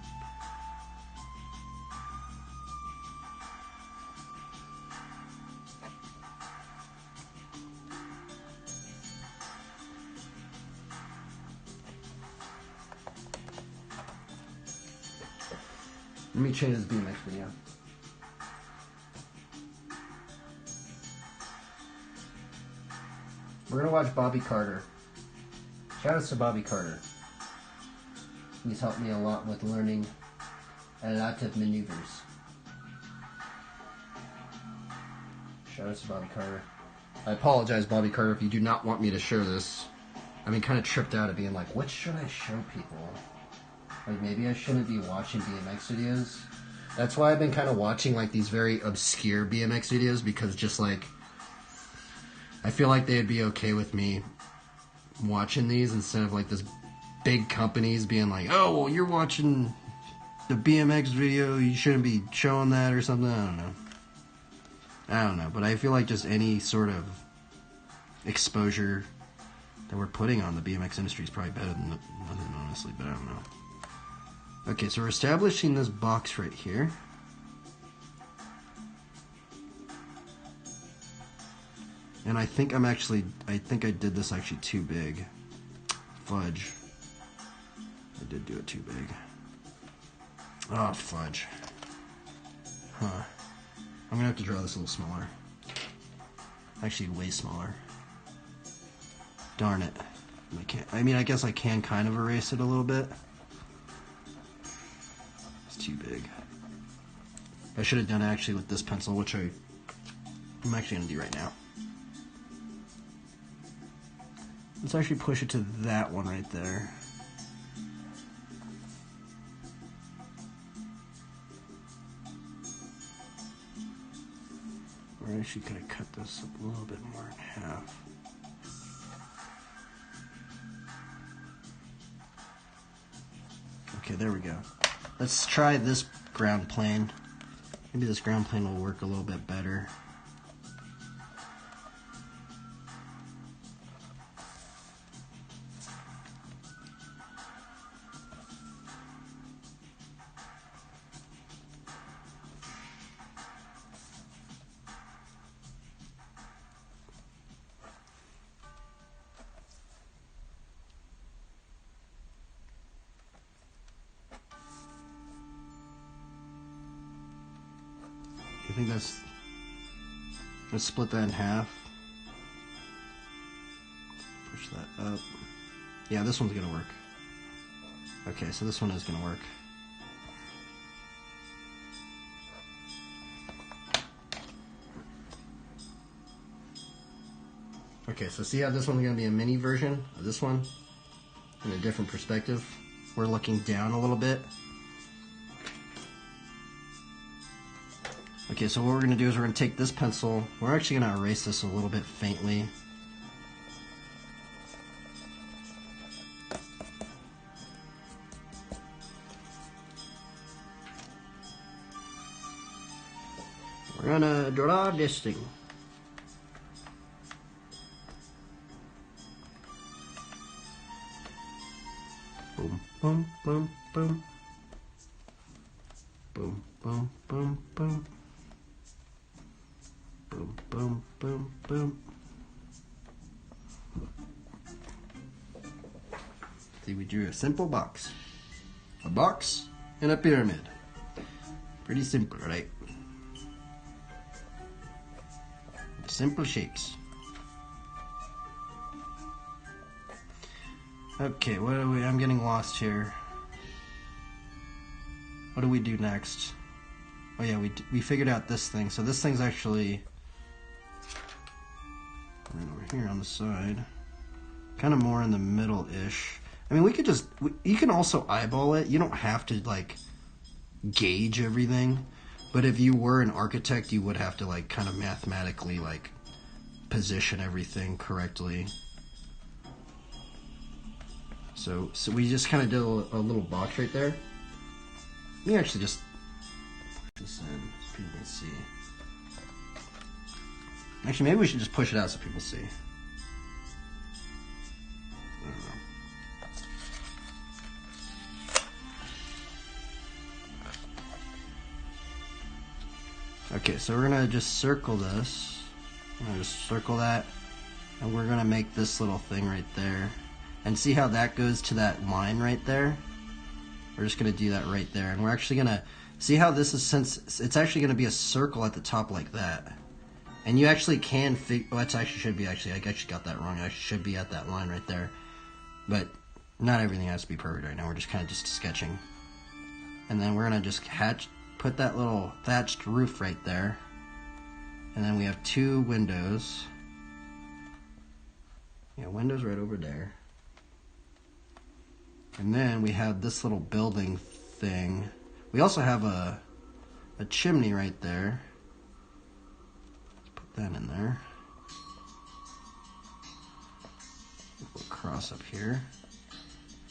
Let me change this BMX video. We're gonna watch Bobby Carter. Shout out to Bobby Carter. He's helped me a lot with learning a lot of maneuvers. Shout out to Bobby Carter. I apologize, Bobby Carter, if you do not want me to show this. I've been kind of tripped out of being like, what should I show people? Like, maybe I shouldn't be watching BMX videos. That's why I've been kind of watching like these very obscure BMX videos, because just like, I feel like they'd be okay with me watching these instead of like this big companies being like, oh, well, you're watching the BMX video, you shouldn't be showing that or something. I don't know, but I feel like just any sort of exposure that we're putting on the BMX industry is probably better than nothing, honestly, but I don't know. Okay, so we're establishing this box right here. And I think I did this actually too big. Fudge. I did do it too big. Oh, fudge. Huh. I'm gonna have to draw this a little smaller. Actually, way smaller. Darn it. I guess I can kind of erase it a little bit. It's too big. I should have done it actually with this pencil, which I'm actually gonna do right now. Let's actually push it to that one right there. Or I actually could have cut this up a little bit more in half. Okay, there we go. Let's try this ground plane. Maybe this ground plane will work a little bit better. I think let's split that in half. Push that up. Yeah, this one's gonna work. Okay, so this one is gonna work. Okay, so see how this one's gonna be a mini version of this one in a different perspective? We're looking down a little bit. Okay, so what we're going to do is we're going to take this pencil, we're actually going to erase this a little bit faintly. We're going to draw this thing. Boom, boom, boom, boom. Boom, boom, boom, boom. Boom, boom, boom, boom. See, we drew a simple box. A box and a pyramid. Pretty simple, right? Simple shapes. Okay, what are we? I'm getting lost here. What do we do next? Oh yeah, we figured out this thing. So this thing's actually right over here on the side, kind of more in the middle-ish. I mean, we could just, you can also eyeball it. You don't have to like gauge everything, but if you were an architect, you would have to like kind of mathematically like position everything correctly. So we just kind of did a little box right there. Let me actually just push this in so people can see. Actually, maybe we should just push it out so people see. I don't know. Okay, so we're gonna just circle this. I'm gonna just circle that, and we're gonna make this little thing right there. And see how that goes to that line right there? We're just gonna do that right there, and we're actually gonna see how this is, since it's actually gonna be a circle at the top like that. And you actually can figure, well, it actually should be, I actually got that wrong. It actually should be at that line right there. But not everything has to be perfect right now. We're just kind of just sketching. And then we're going to just put that little thatched roof right there. And then we have two windows. Yeah, windows right over there. And then we have this little building thing. We also have a chimney right there. That in there. We'll cross up here.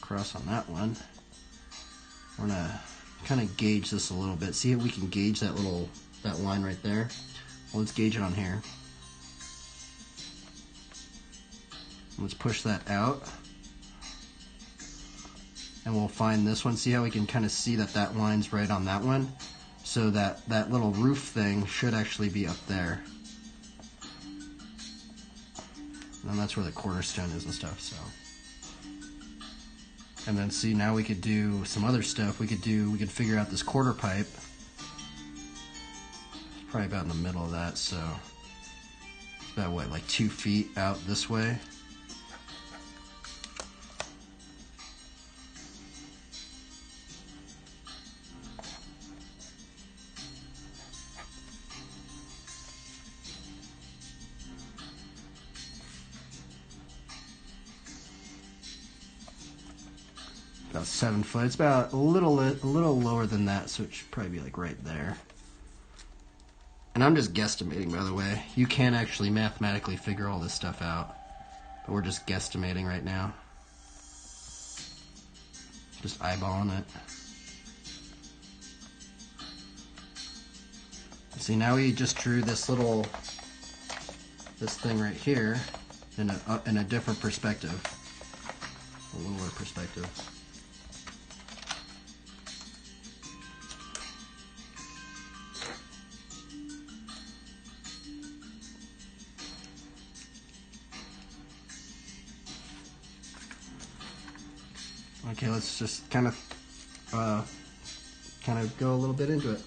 Cross on that one. We're gonna kind of gauge this a little bit. See if we can gauge that line right there. Well, let's gauge it on here. Let's push that out. And we'll find this one. See how we can kind of see that line's right on that one? So that little roof thing should actually be up there. And that's where the cornerstone is and stuff, so. And then see, now we could do some other stuff. We could figure out this quarter pipe. It's probably about in the middle of that, so. It's about what, like 2 feet out this way? About 7 foot. It's about a little lower than that, so it should probably be like right there. And I'm just guesstimating, by the way. You can't actually mathematically figure all this stuff out, but we're just guesstimating right now. Just eyeballing it. See, now we just drew this thing right here in a different perspective, a lower perspective. Okay, let's just kind of go a little bit into it.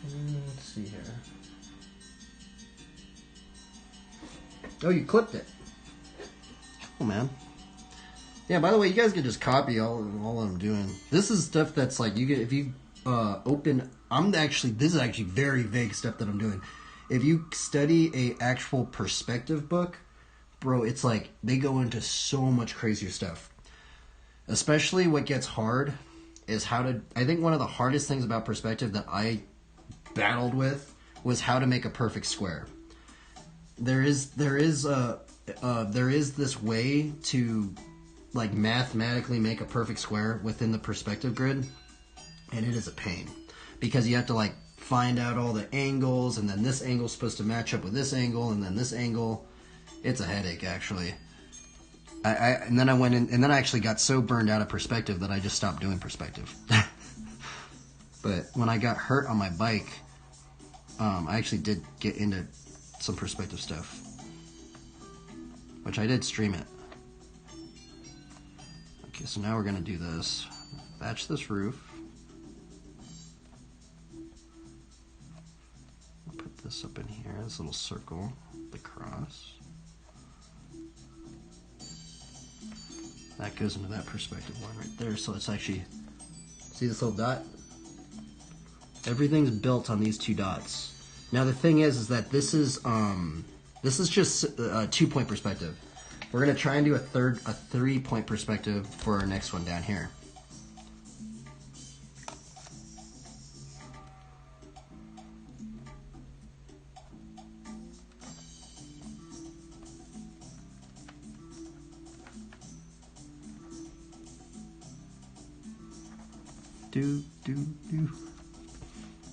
Let's see here. Oh, you clipped it. Oh, man. Yeah, by the way, you guys can just copy all I'm doing. This is stuff that's like, you get, if you open, this is actually very vague stuff that I'm doing. If you study a actual perspective book, bro, it's like they go into so much crazier stuff. Especially what gets hard is I think one of the hardest things about perspective that I battled with was how to make a perfect square. There is this way to like mathematically make a perfect square within the perspective grid, and it is a pain because you have to like find out all the angles, and then this angle is supposed to match up with this angle, and then this angle. It's a headache, actually. And then I actually got so burned out of perspective that I just stopped doing perspective. But when I got hurt on my bike, I actually did get into some perspective stuff, which I did stream it. Okay, so now we're gonna do this. Batch this roof. Put this up in here, this little circle, the cross. That goes into that perspective one right there. So it's actually, see this little dot? Everything's built on these 2 dots. Now the thing is that this is just a 2-point perspective. We're gonna try and do a 3-point perspective for our next one down here.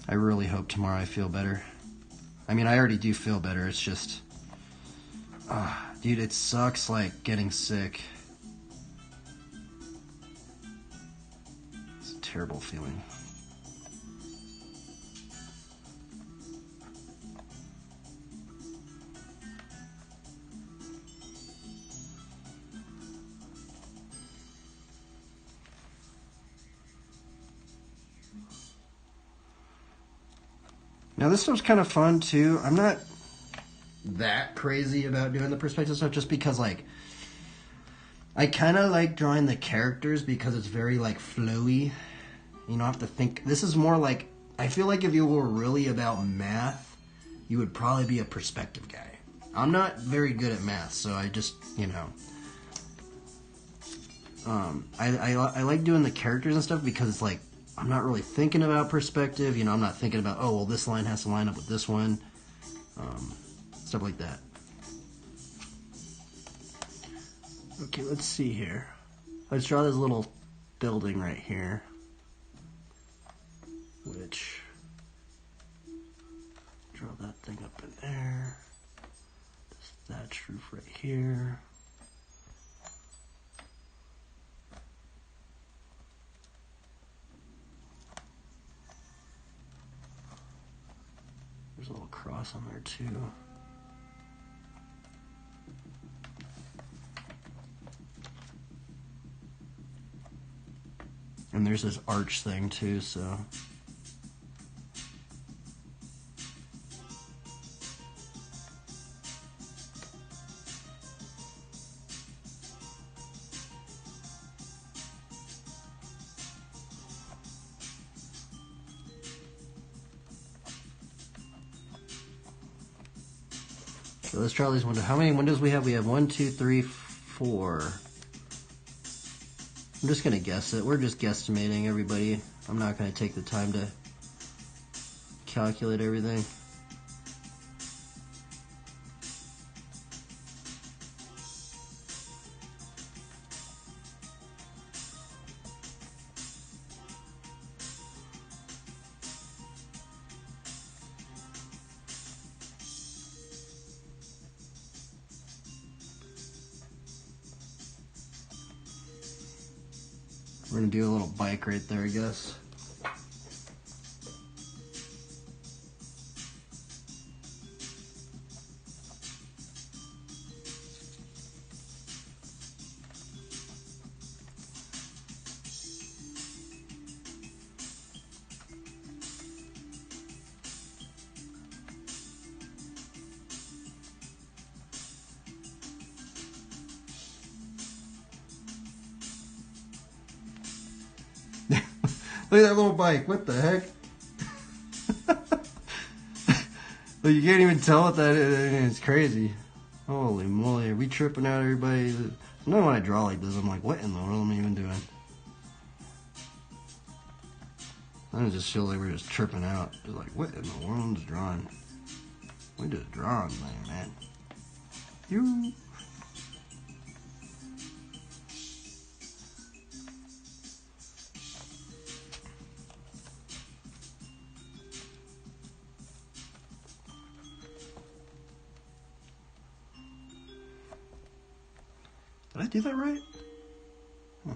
I really hope tomorrow I feel better. I mean, I already do feel better. It's just, dude, it sucks like getting sick. It's a terrible feeling. Now this stuff's kind of fun too. I'm not that crazy about doing the perspective stuff just because like I kind of like drawing the characters because it's very like flowy. You don't have to think. This is more like, I feel like if you were really about math, you would probably be a perspective guy. I'm not very good at math, so I just, you know, I like doing the characters and stuff because it's like I'm not really thinking about perspective. You know, I'm not thinking about, oh, well, this line has to line up with this one. Stuff like that. Okay, let's see here. Let's draw this little building right here. Which, draw that thing up in there. This thatch roof right here. a little cross on there too. And there's this arch thing too, so. So let's try these windows. How many windows we have? We have 1, 2, 3, 4. I'm just going to guess it. We're just guesstimating, everybody. I'm not going to take the time to calculate everything. We're going to do a little bike right there, I guess. Look at that little bike. What the heck? Well, you can't even tell what that is. It's crazy. Holy moly. Are we tripping out, everybody? Sometimes when I draw like this, I'm like, what in the world am I even doing? I just feel like we're just tripping out. Just like, what in the world is drawing? We just drawing thing, man. You. Did I do that right? Huh.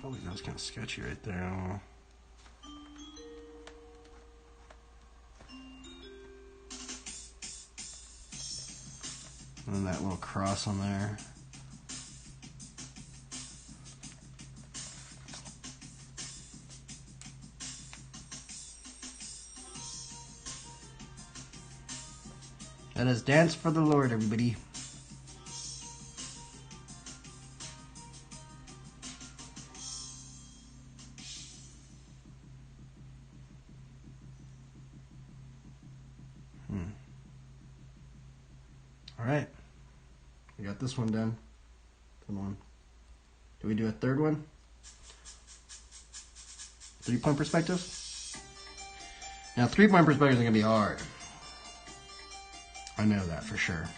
Probably that was kind of sketchy right there. I don't know. And then that little cross on there. Let us dance for the Lord, everybody. All right, we got this one done. Come on. Do we do a third one? 3-point perspective? Now, 3-point perspective is going to be hard. I know that for sure.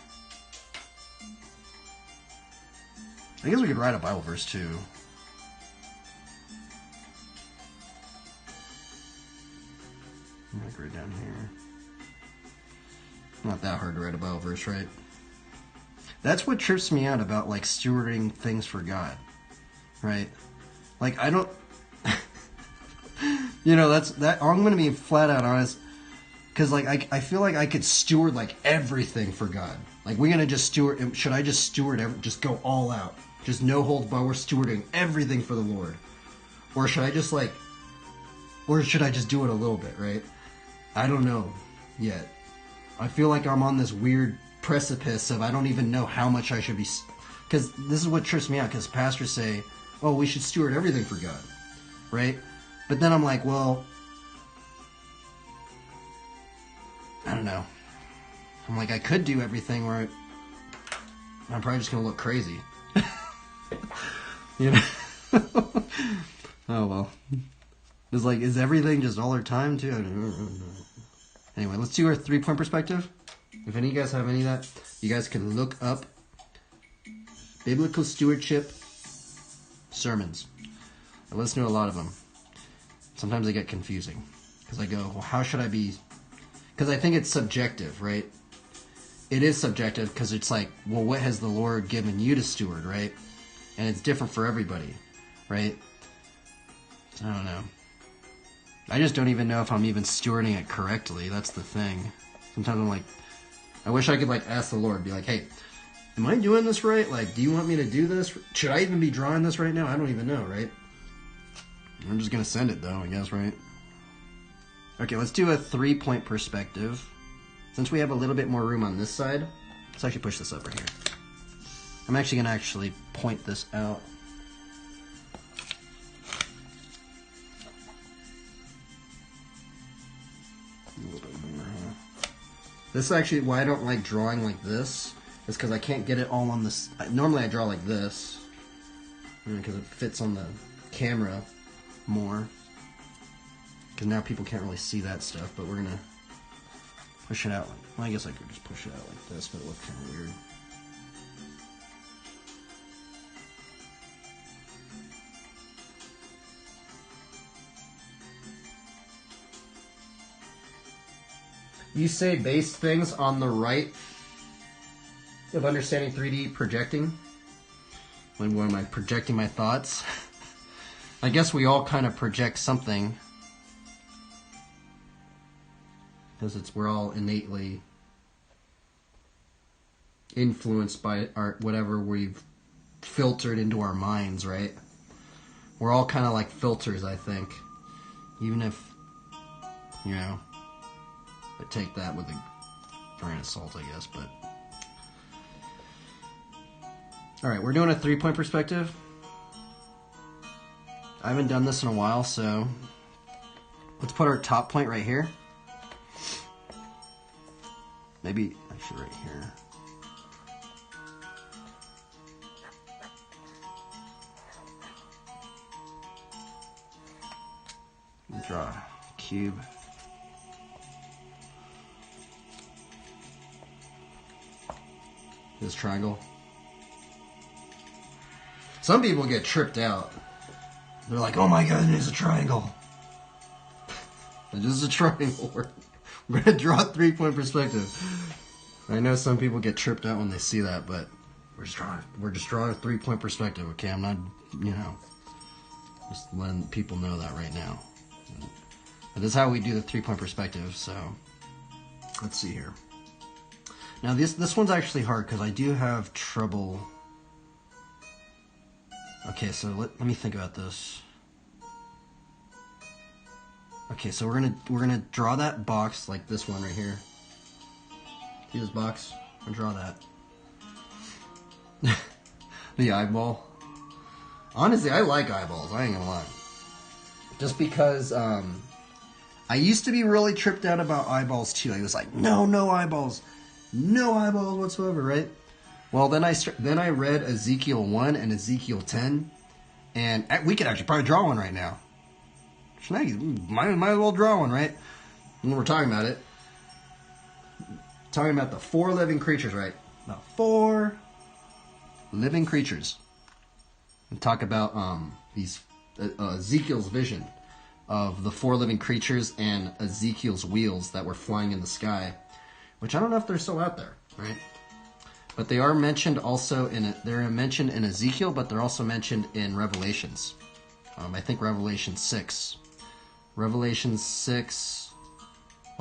I guess we could write a Bible verse too. Like right down here. Not that hard to write a Bible verse, right? That's what trips me out about like stewarding things for God, right? Like I don't, you know, I'm gonna be flat out honest, because like I feel like I could steward like everything for God. Like we're gonna just steward. Should I just steward just go all out, just no holds barred? We're stewarding everything for the Lord, or should I just like, or should I just do it a little bit, right? I don't know yet. I feel like I'm on this weird precipice of I don't even know how much I should be, because this is what trips me out, because pastors say, oh, we should steward everything for God, right? But then I'm like, well, I don't know. I'm like, I could do everything where I'm probably just going to look crazy. You know? Oh, well. It's like, is everything just all our time, too? Anyway, let's do our 3-point perspective. If any of you guys have any of that, you guys can look up biblical stewardship sermons. I listen to a lot of them. Sometimes they get confusing because I go, well, how should I be? Because I think it's subjective, right? It is subjective because it's like, well, what has the Lord given you to steward, right? And it's different for everybody, right? I don't know. I just don't even know if I'm even stewarding it correctly. That's the thing. Sometimes I'm like, I wish I could like ask the Lord, be like, hey, am I doing this right? Like, do you want me to do this? Should I even be drawing this right now? I don't even know, right? I'm just gonna send it though, I guess, right? Okay, let's do a 3-point perspective. Since we have a little bit more room on this side, let's actually push this over here. I'm actually gonna point this out. A little bit more, huh? This is actually why I don't like drawing like this, is because I can't get it all on this. Normally I draw like this, because it fits on the camera more. Because now people can't really see that stuff, but we're gonna push it out. Well, I guess I could just push it out like this, but it looks kind of weird. You say base things on the right of understanding 3D projecting. When am I projecting my thoughts? I guess we all kind of project something. Because we're all innately influenced by whatever we've filtered into our minds, right? We're all kind of like filters, I think. Even if, you know, I take that with a grain of salt, I guess, but... Alright, we're doing a 3-point perspective. I haven't done this in a while, so... Let's put our top point right here. Maybe, actually right here. Draw a cube. This triangle. Some people get tripped out. They're like, oh my god, it's a triangle. It is a triangle. We're going to draw a 3-point perspective. I know some people get tripped out when they see that, but we're just drawing a 3-point perspective, okay? I'm not, you know, just letting people know that right now. But this is how we do the 3-point perspective, so let's see here. Now this one's actually hard because I do have trouble. Okay, so let me think about this. Okay, so we're gonna draw that box like this one right here. See this box? I'm gonna draw that. The eyeball. Honestly, I like eyeballs. I ain't gonna lie. Just because I used to be really tripped out about eyeballs too. I was like, no eyeballs. No eyeballs whatsoever, right? Well, then I read Ezekiel 1 and Ezekiel 10, and we could actually probably draw one right now. Might as well draw one, right? When we're talking about it. Talking about the 4 living creatures, right? The 4 living creatures. And talk about these Ezekiel's vision of the 4 living creatures and Ezekiel's wheels that were flying in the sky. Which I don't know if they're still out there, right? But they are mentioned also they're mentioned in Ezekiel, but they're also mentioned in Revelations. I think Revelation 6. Revelation 6,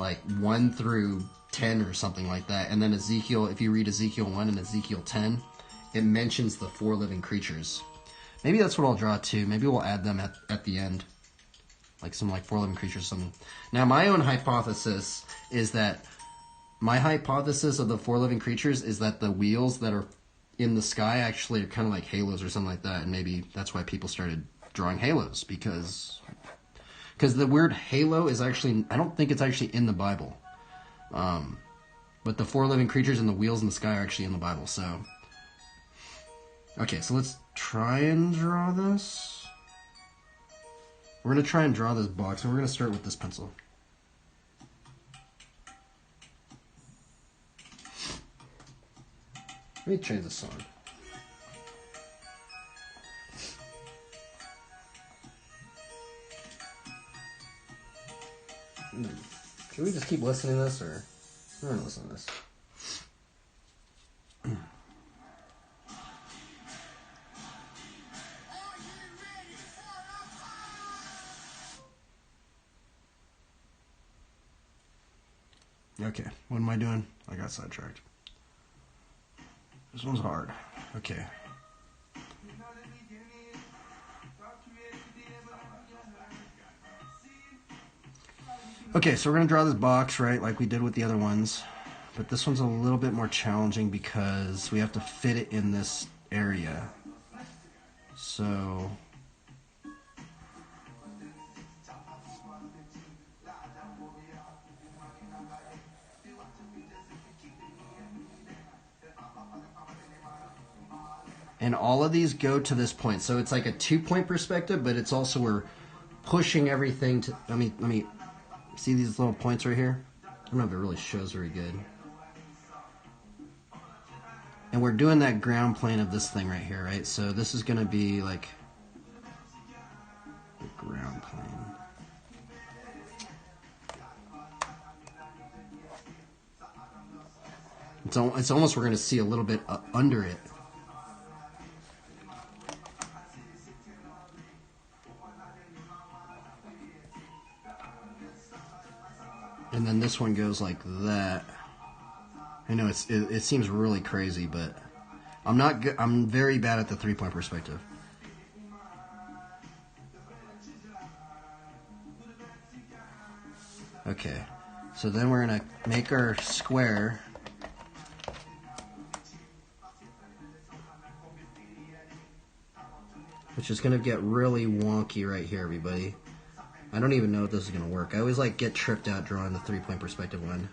like 1 through 10 or something like that. And then Ezekiel, if you read Ezekiel 1 and Ezekiel 10, it mentions the 4 living creatures. Maybe that's what I'll draw too. Maybe we'll add them at the end. Like some like 4 living creatures or something. Now my own hypothesis is that my hypothesis of the 4 living creatures is that the wheels that are in the sky actually are kind of like halos or something like that. And maybe that's why people started drawing halos, because the word halo is actually, I don't think it's actually in the Bible. But the 4 living creatures and the wheels in the sky are actually in the Bible, so. Okay, so let's try and draw this. We're going to try and draw this box, and we're going to start with this pencil. Let me change the song. Should we just keep listening to this, or we're gonna listen to this? Okay, what am I doing? I got sidetracked. This one's hard. Okay. Okay, so we're going to draw this box, right, like we did with the other ones. But this one's a little bit more challenging because we have to fit it in this area. So... And all of these go to this point. So it's like a 2-point perspective, but it's also we're pushing everything to... Let me see these little points right here? I don't know if it really shows very good. And we're doing that ground plane of this thing right here, right? So this is going to be like the ground plane. It's almost we're going to see a little bit under it. And then this one goes like that. I know it seems really crazy, but I'm not good. I'm very bad at the 3-point perspective. Okay, so then we're gonna make our square. Which is gonna get really wonky right here, everybody. I don't even know if this is gonna work. I always like get tripped out drawing the 3-point perspective one.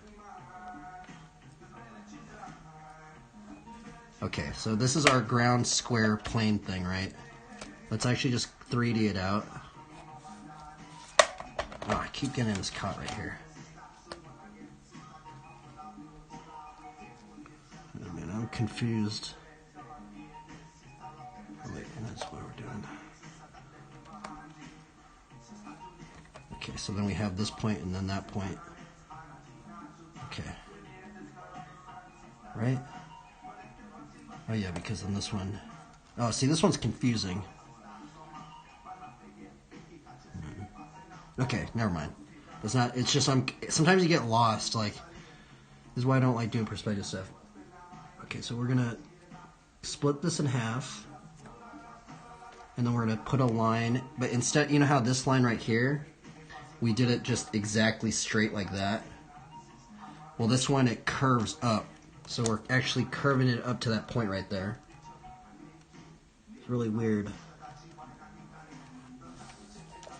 Okay, so this is our ground square plane thing, right? Let's actually just 3D it out. Oh, I keep getting this caught right here. Oh, man, I'm confused. Oh, wait, that's what we're doing. Okay, so then we have this point and then that point. Okay. Right? Oh yeah, because on this one... Oh, see, this one's confusing. Okay, never mind. It's not... It's just... sometimes you get lost, like... This is why I don't like doing perspective stuff. Okay, so we're gonna split this in half. And then we're gonna put a line. But instead, you know how this line right here... We did it just exactly straight like that. Well, this one, it curves up. So we're actually curving it up to that point right there. It's really weird.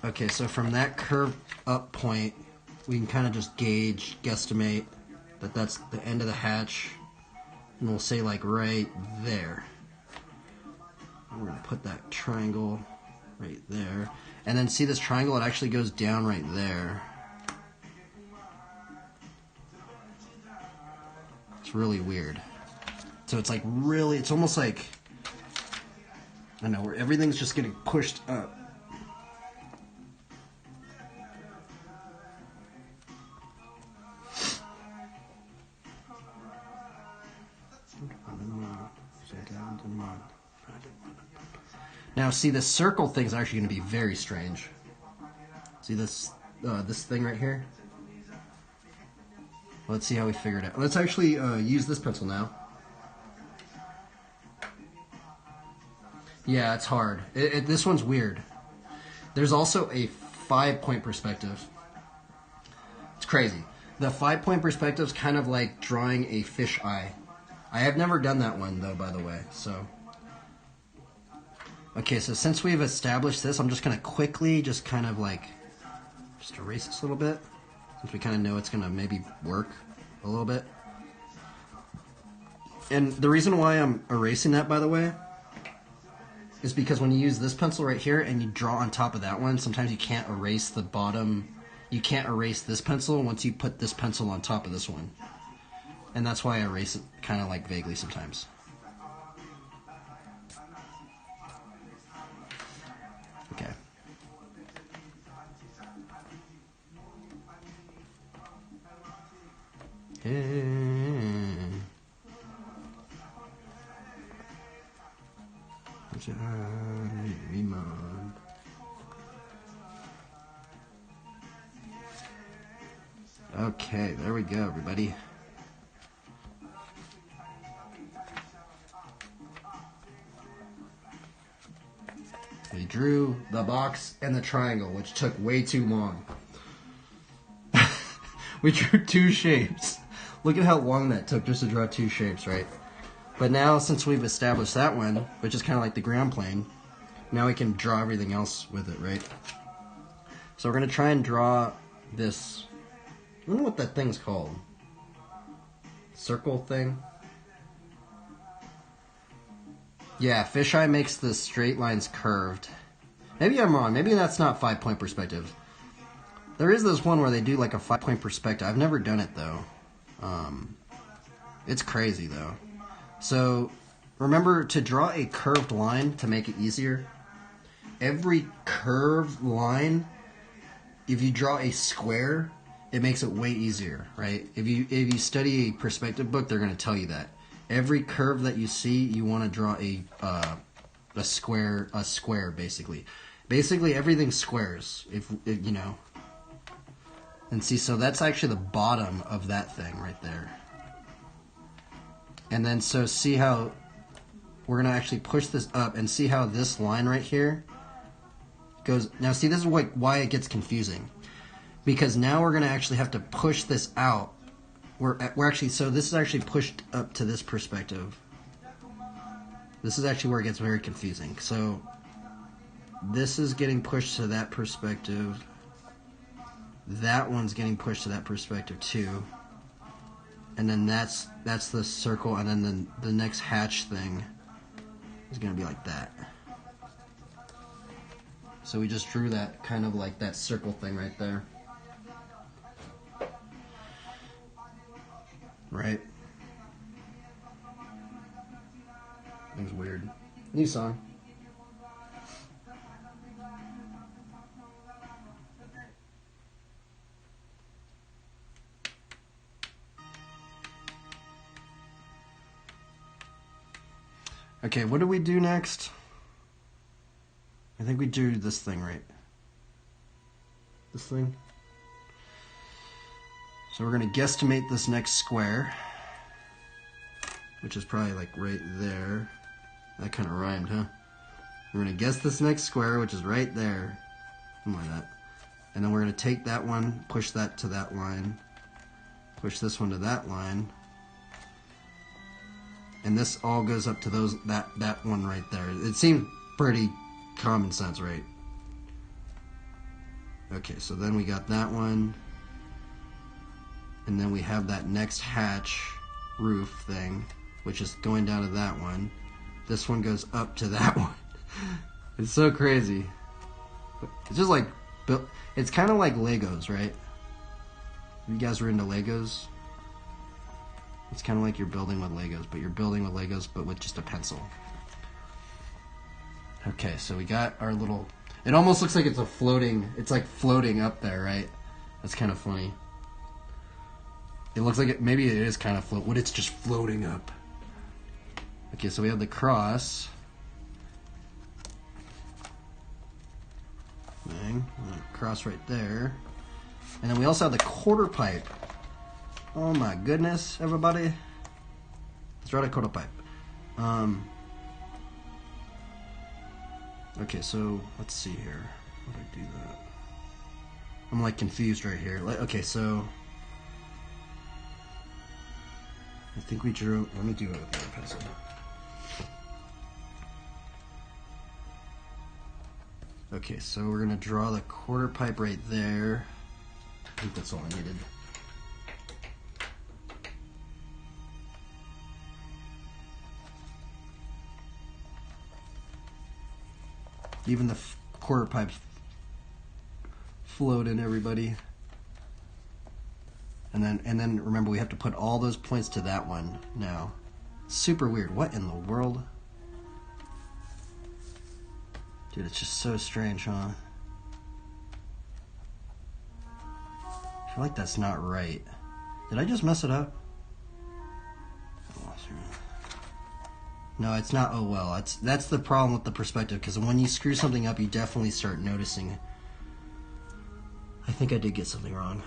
Okay, so from that curved up point, we can kind of just guesstimate that that's the end of the hatch. And we'll say like right there. And we're going to put that triangle right there. And then see this triangle? It actually goes down right there. It's really weird. So it's like really, it's almost like, I don't know, where everything's just getting pushed up. Now, see, this circle thing is actually going to be very strange. See this this thing right here? Let's see how we figure it out. Let's actually use this pencil now. Yeah, it's hard. This one's weird. There's also a 5-point perspective. It's crazy. The 5-point perspective is kind of like drawing a fish eye. I have never done that one, though, by the way. So, okay, so since we've established this, I'm just going to quickly just kind of like just erase this a little bit. Since we kind of know it's going to maybe work a little bit. And the reason why I'm erasing that, by the way, is because when you use this pencil right here and you draw on top of that one, sometimes you can't erase the bottom. You can't erase this pencil once you put this pencil on top of this one. And that's why I erase it kind of like vaguely sometimes. Okay. Okay, there we go, everybody. We drew the box and the triangle, which took way too long. We drew 2 shapes. Look at how long that took just to draw 2 shapes, right? But now, since we've established that one, which is kind of like the ground plane, now we can draw everything else with it, right? So we're going to try and draw this, I don't know what that thing's called. Circle thing? Yeah, fisheye makes the straight lines curved. Maybe I'm wrong. Maybe that's not 5-point perspective. There is this one where they do like a 5-point perspective. I've never done it though. It's crazy though. So remember to draw a curved line to make it easier. Every curved line, if you draw a square, it makes it way easier, right? If you study a perspective book, they're going to tell you that. Every curve that you see, you want to draw a square basically. Basically everything squares, if you know. And see, so that's actually the bottom of that thing right there. And then so see how we're going to actually push this up and see how this line right here goes. Now see, this is why it gets confusing. Because now we're going to actually have to push this out. We're actually, so this is actually pushed up to this perspective. This is actually where it gets very confusing. So this is getting pushed to that perspective. That one's getting pushed to that perspective too. And then that's the circle, and then the next hatch thing is going to be like that. So we just drew that kind of like that circle thing right there. Right? Thing's weird. New song. Okay, what do we do next? I think we do this thing, right? This thing? So we're going to guesstimate this next square, which is probably like right there. That kind of rhymed, huh? We're going to guess this next square, which is right there. Something like that. And then we're going to take that one, push that to that line, push this one to that line. And this all goes up to that one right there. It seemed pretty common sense, right? Okay, so then we got that one. And then we have that next hatch roof thing, which is going down to that one. This one goes up to that one. It's so crazy. It's just like, it's kind of like Legos, right? You guys were into Legos? It's kind of like you're building with Legos, but you're building with Legos, but with just a pencil. Okay, so we got our little... It almost looks like it's it's like floating up there, right? That's kind of funny. It looks like maybe it is kind of what it's just floating up. Okay, so we have the cross. Cross right there. And then we also have the quarter pipe. Oh my goodness, everybody. Let's draw the quarter pipe. Okay, so let's see here. How do I do that? I'm like confused right here. Okay, so I think we drew. Let me do it with the other pencil. Okay, so we're gonna draw the quarter pipe right there. I think that's all I needed. Even the quarter pipes float in, everybody. And then remember, we have to put all those points to that one now. Super weird. What in the world? Dude, it's just so strange, huh? I feel like that's not right. Did I just mess it up? No, it's not. Oh well, that's the problem with the perspective, because when you screw something up, you definitely start noticing. I think I did get something wrong.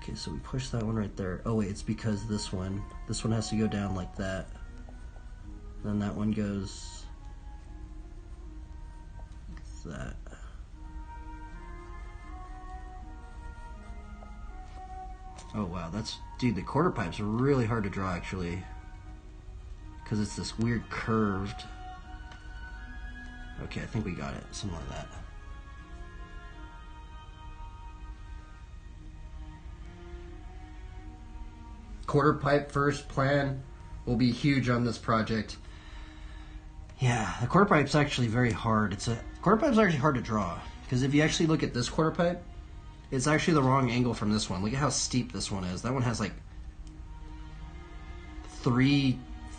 Okay, so we push that one right there. Oh wait, it's because this one has to go down like that. Then that one goes like that. Oh wow, dude, the quarter pipes are really hard to draw actually, because it's this weird curved. Okay, I think we got it, something like that. Quarter pipe first plan will be huge on this project. Yeah, the quarter pipe's actually very hard. Quarter pipe's actually hard to draw, because if you actually look at this quarter pipe, it's actually the wrong angle from this one. Look at how steep this one is. That one has like 3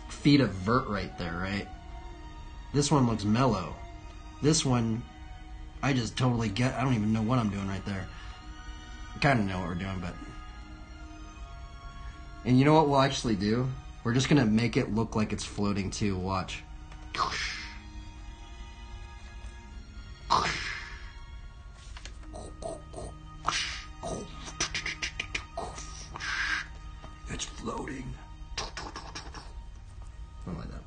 feet of vert right there, right? This one looks mellow. This one, I just totally I don't even know what I'm doing right there. I kind of know what we're doing, but... And you know what we'll actually do? We're just going to make it look like it's floating too. Watch. It's floating. Something like that.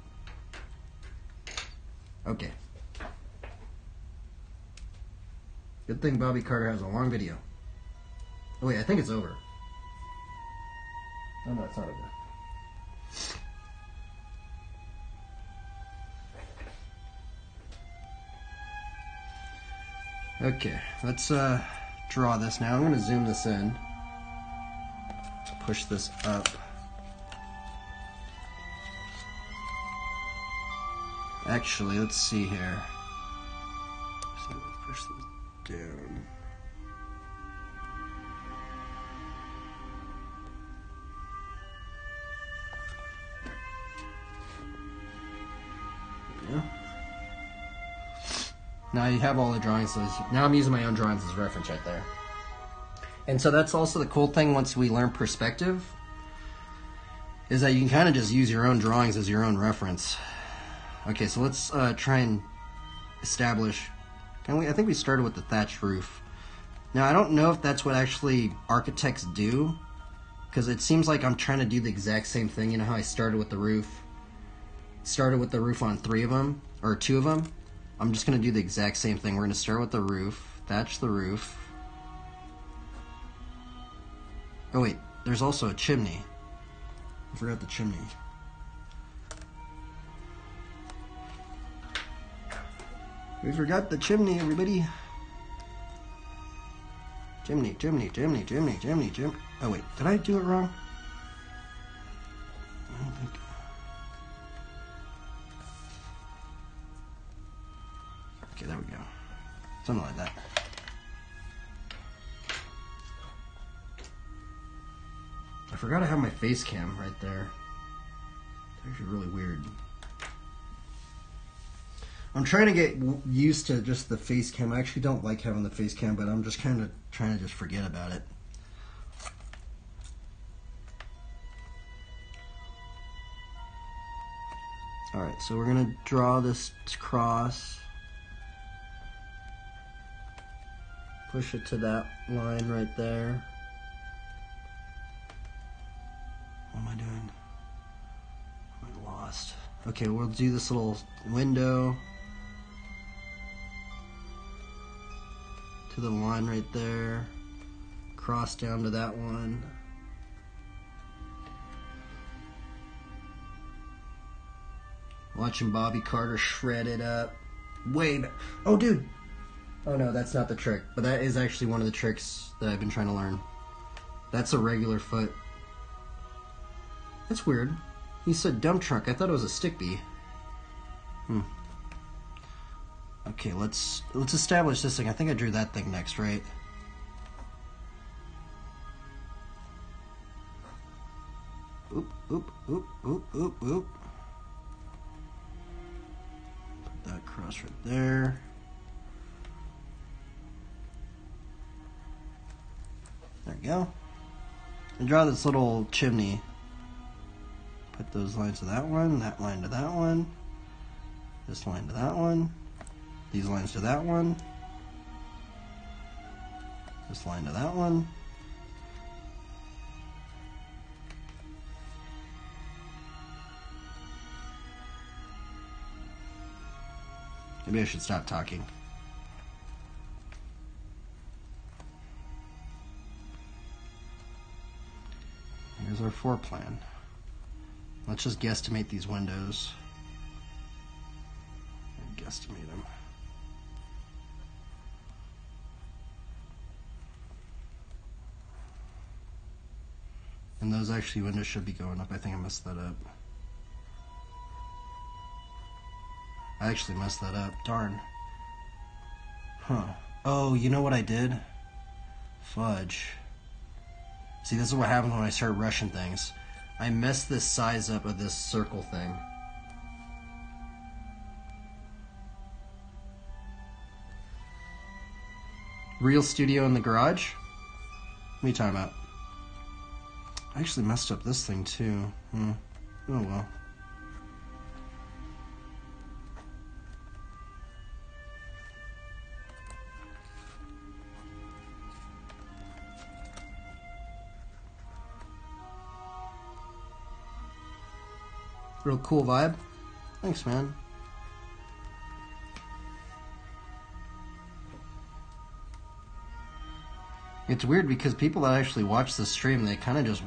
Okay. Good thing Bobby Carter has a long video. Oh wait, I think it's over. Oh no, it's not over. Okay, let's draw this now. I'm going to zoom this in. Push this up. Actually, let's see here. So push this down. Yeah. Now you have all the drawings. Now I'm using my own drawings as reference right there. And so that's also the cool thing once we learn perspective, is that you can kind of just use your own drawings as your own reference. Okay, so let's try and establish. I think we started with the thatched roof. Now I don't know if that's what actually architects do, because it seems like I'm trying to do the exact same thing. You know how I started with the roof? Started with the roof on 3 of them, or 2 of them. I'm just going to do the exact same thing. We're going to start with the roof, thatch the roof. Oh wait, there's also a chimney. I forgot the chimney. We forgot the chimney, everybody. Chimney, chimney, chimney, chimney, chimney, chimney. Oh wait, did I do it wrong? I don't think... Okay, there we go. Something like that. I forgot to have my face cam right there. It's actually really weird. I'm trying to get used to just the face cam. I actually don't like having the face cam, but I'm just kind of trying to just forget about it. Alright, so we're going to draw this cross. Push it to that line right there. What am I doing? I'm lost. Okay, we'll do this little window to the line right there. Cross down to that one. Watching Bobby Carter shred it up. Way back. Oh, dude. Oh no, that's not the trick, but that is actually one of the tricks that I've been trying to learn. That's a regular foot. That's weird. He said dump truck. I thought it was a stick bee. Okay, let's establish this thing. I think I drew that thing next, right? Oop, oop, oop, oop, oop, oop. Put that cross right there. There we go. And draw this little chimney. Put those lines to that one, that line to that one, this line to that one, these lines to that one, this line to that one, Maybe I should stop talking. Here's our floor plan. Let's just guesstimate these windows. And guesstimate them. And those actually windows should be going up. I think I messed that up. I actually messed that up. Darn. Huh. Oh, you know what I did? Fudge. See, this is what happens when I start rushing things. I messed this size up of this circle thing. Real studio in the garage? What are you talking about? I actually messed up this thing too. Oh well. Real cool vibe. Thanks, man. It's weird because people that actually watch this stream, they kind of just,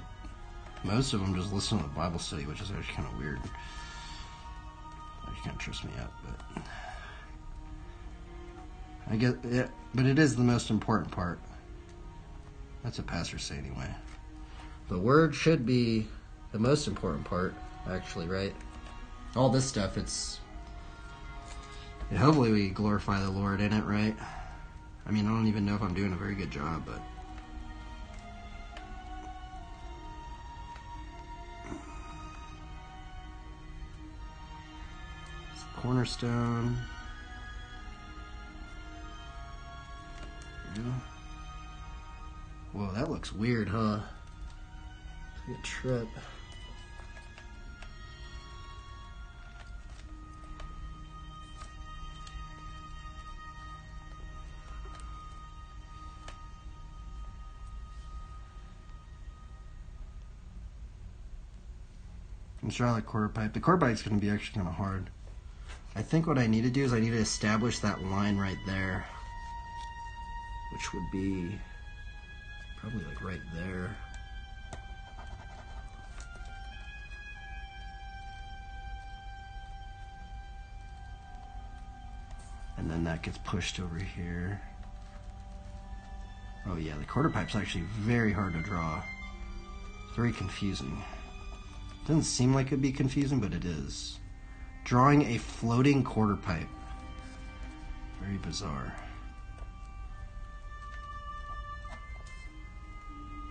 most of them just listen to the Bible study, which is actually kind of weird. They kind of trips me up, but I get it. But it is the most important part. That's what pastors say anyway. The word should be the most important part. Actually, right? All this stuff, hopefully we glorify the Lord in it, right? I mean, I don't even know if I'm doing a very good job, but it's a cornerstone. Yeah. Whoa, that looks weird, huh? It's like a trip. Let's try the quarter pipe. The quarter pipe's going to be actually kind of hard. I think what I need to do is I need to establish that line right there, which would be probably like right there. And then that gets pushed over here. Oh yeah, the quarter pipe's actually very hard to draw. It's very confusing. Doesn't seem like it'd be confusing, but it is. Drawing a floating quarter pipe. Very bizarre.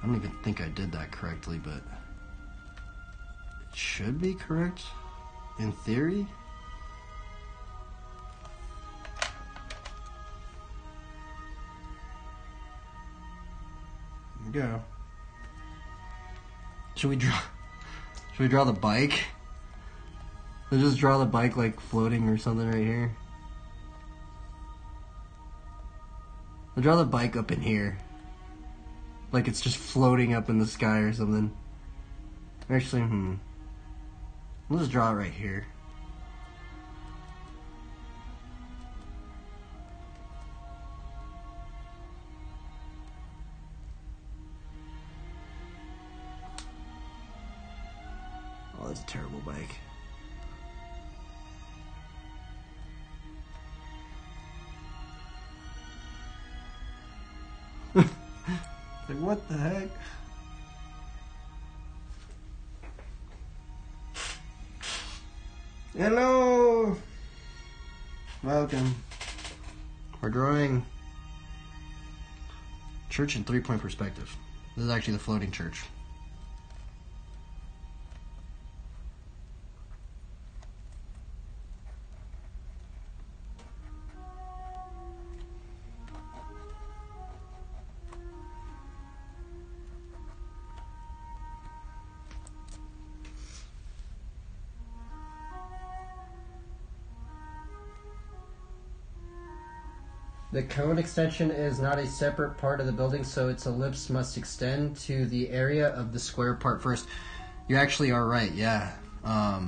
I don't even think I did that correctly, but it should be correct in theory. There we go. Should we draw the bike? Let's just draw the bike like floating or something right here. I'll draw the bike up in here. Like it's just floating up in the sky or something. Actually, we'll just draw it right here. Oh, that's a terrible bike. Like, what the heck? Hello! Welcome. We're drawing church in 3-point perspective. This is actually the floating church. The cone extension is not a separate part of the building, so its ellipse must extend to the area of the square part first. You actually are right, yeah. I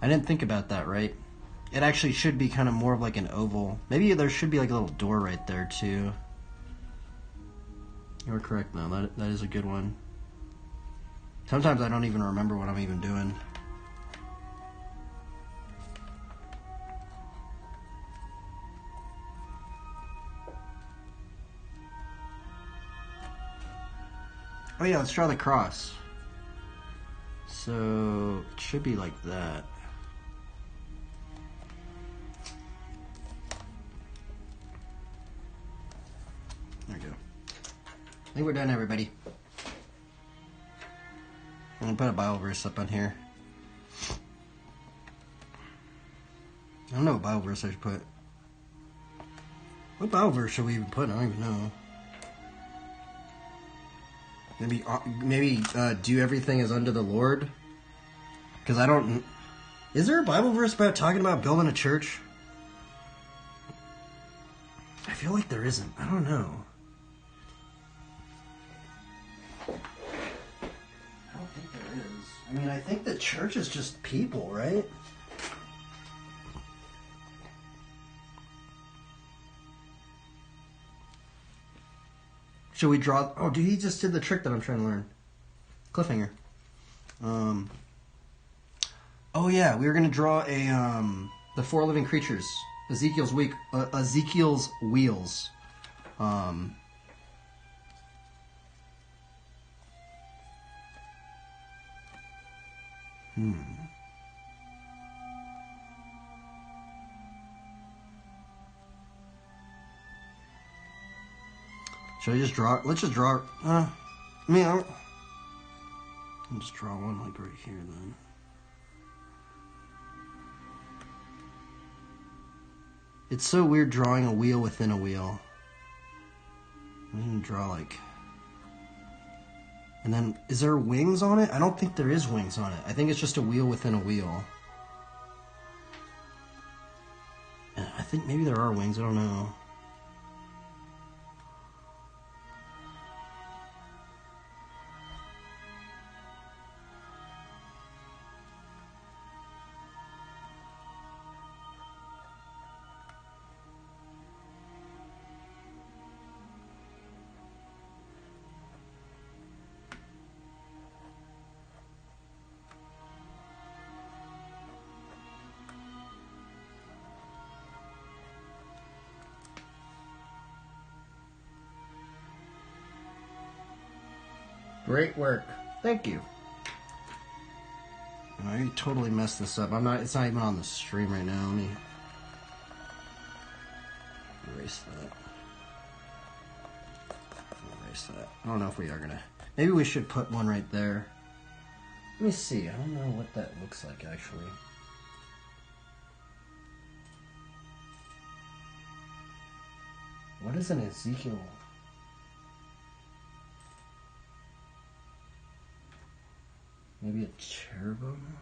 didn't think about that, right? it actually should be kind of more of like an oval. Maybe there should be like a little door right there too. You're correct though. That is a good one. Sometimes I don't even remember what I'm even doing. Oh yeah, let's draw the cross. So it should be like that. There we go. I think we're done, everybody. I'm gonna put a Bible verse up on here. I don't know what Bible verse I should put. What Bible verse should we even put? I don't even know. Maybe do everything as unto the Lord? Because I don't... Is there a Bible verse about talking about building a church? I feel like there isn't. I don't know. I don't think there is. I mean, I think the church is just people, right? Should we draw... Oh, dude, he just did the trick that I'm trying to learn. Cliffhanger. Oh, yeah, we were going to draw the 4 living creatures. Ezekiel's wheels. Should I just draw... Let's just draw... I'll just draw one like right here then. It's so weird drawing a wheel within a wheel. I'm gonna draw like... And then, is there wings on it? I don't think there is wings on it. I think it's just a wheel within a wheel. And I think maybe there are wings, I don't know. Great work. Thank you. I totally messed this up. It's not even on the stream right now. Let me erase that. Erase that. I don't know if we are gonna... Maybe we should put one right there. Let me see. I don't know what that looks like actually. What is an Ezekiel? Maybe a cherubim?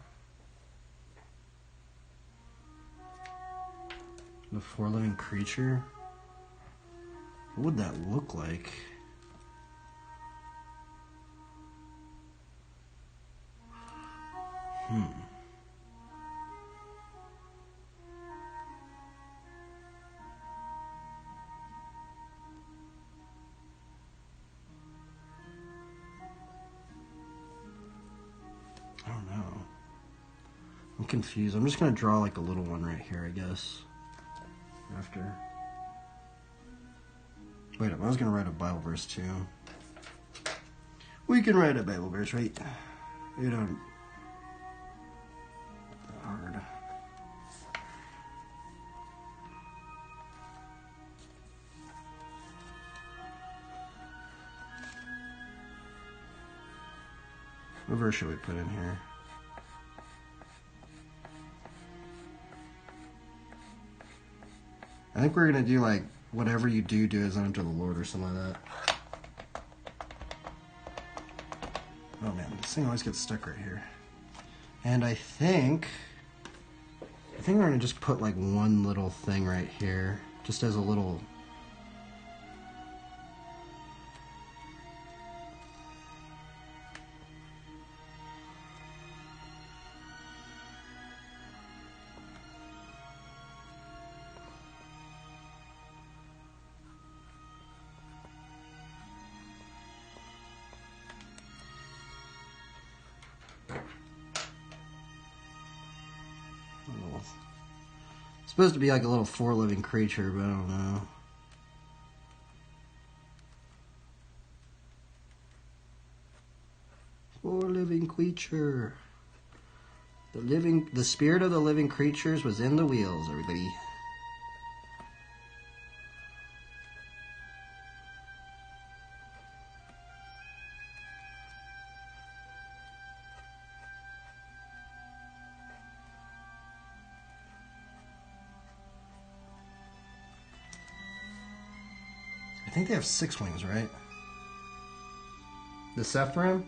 The 4 living creature? What would that look like? I don't know. I'm confused. I'm just gonna draw like a little one right here, I guess. After. Wait up, I was gonna write a Bible verse too. We can write a Bible verse, right? You don't... Hard. What verse should we put in here? I think we're gonna do like, whatever you do, do as unto the Lord or something like that. Oh man, this thing always gets stuck right here. And I think we're gonna just put like one little thing right here, just as a little... supposed to be like a little four living creature, but I don't know. Four living creature. The spirit of the living creatures was in the wheels, everybody. I think they have 6 wings, right? The Sephirim?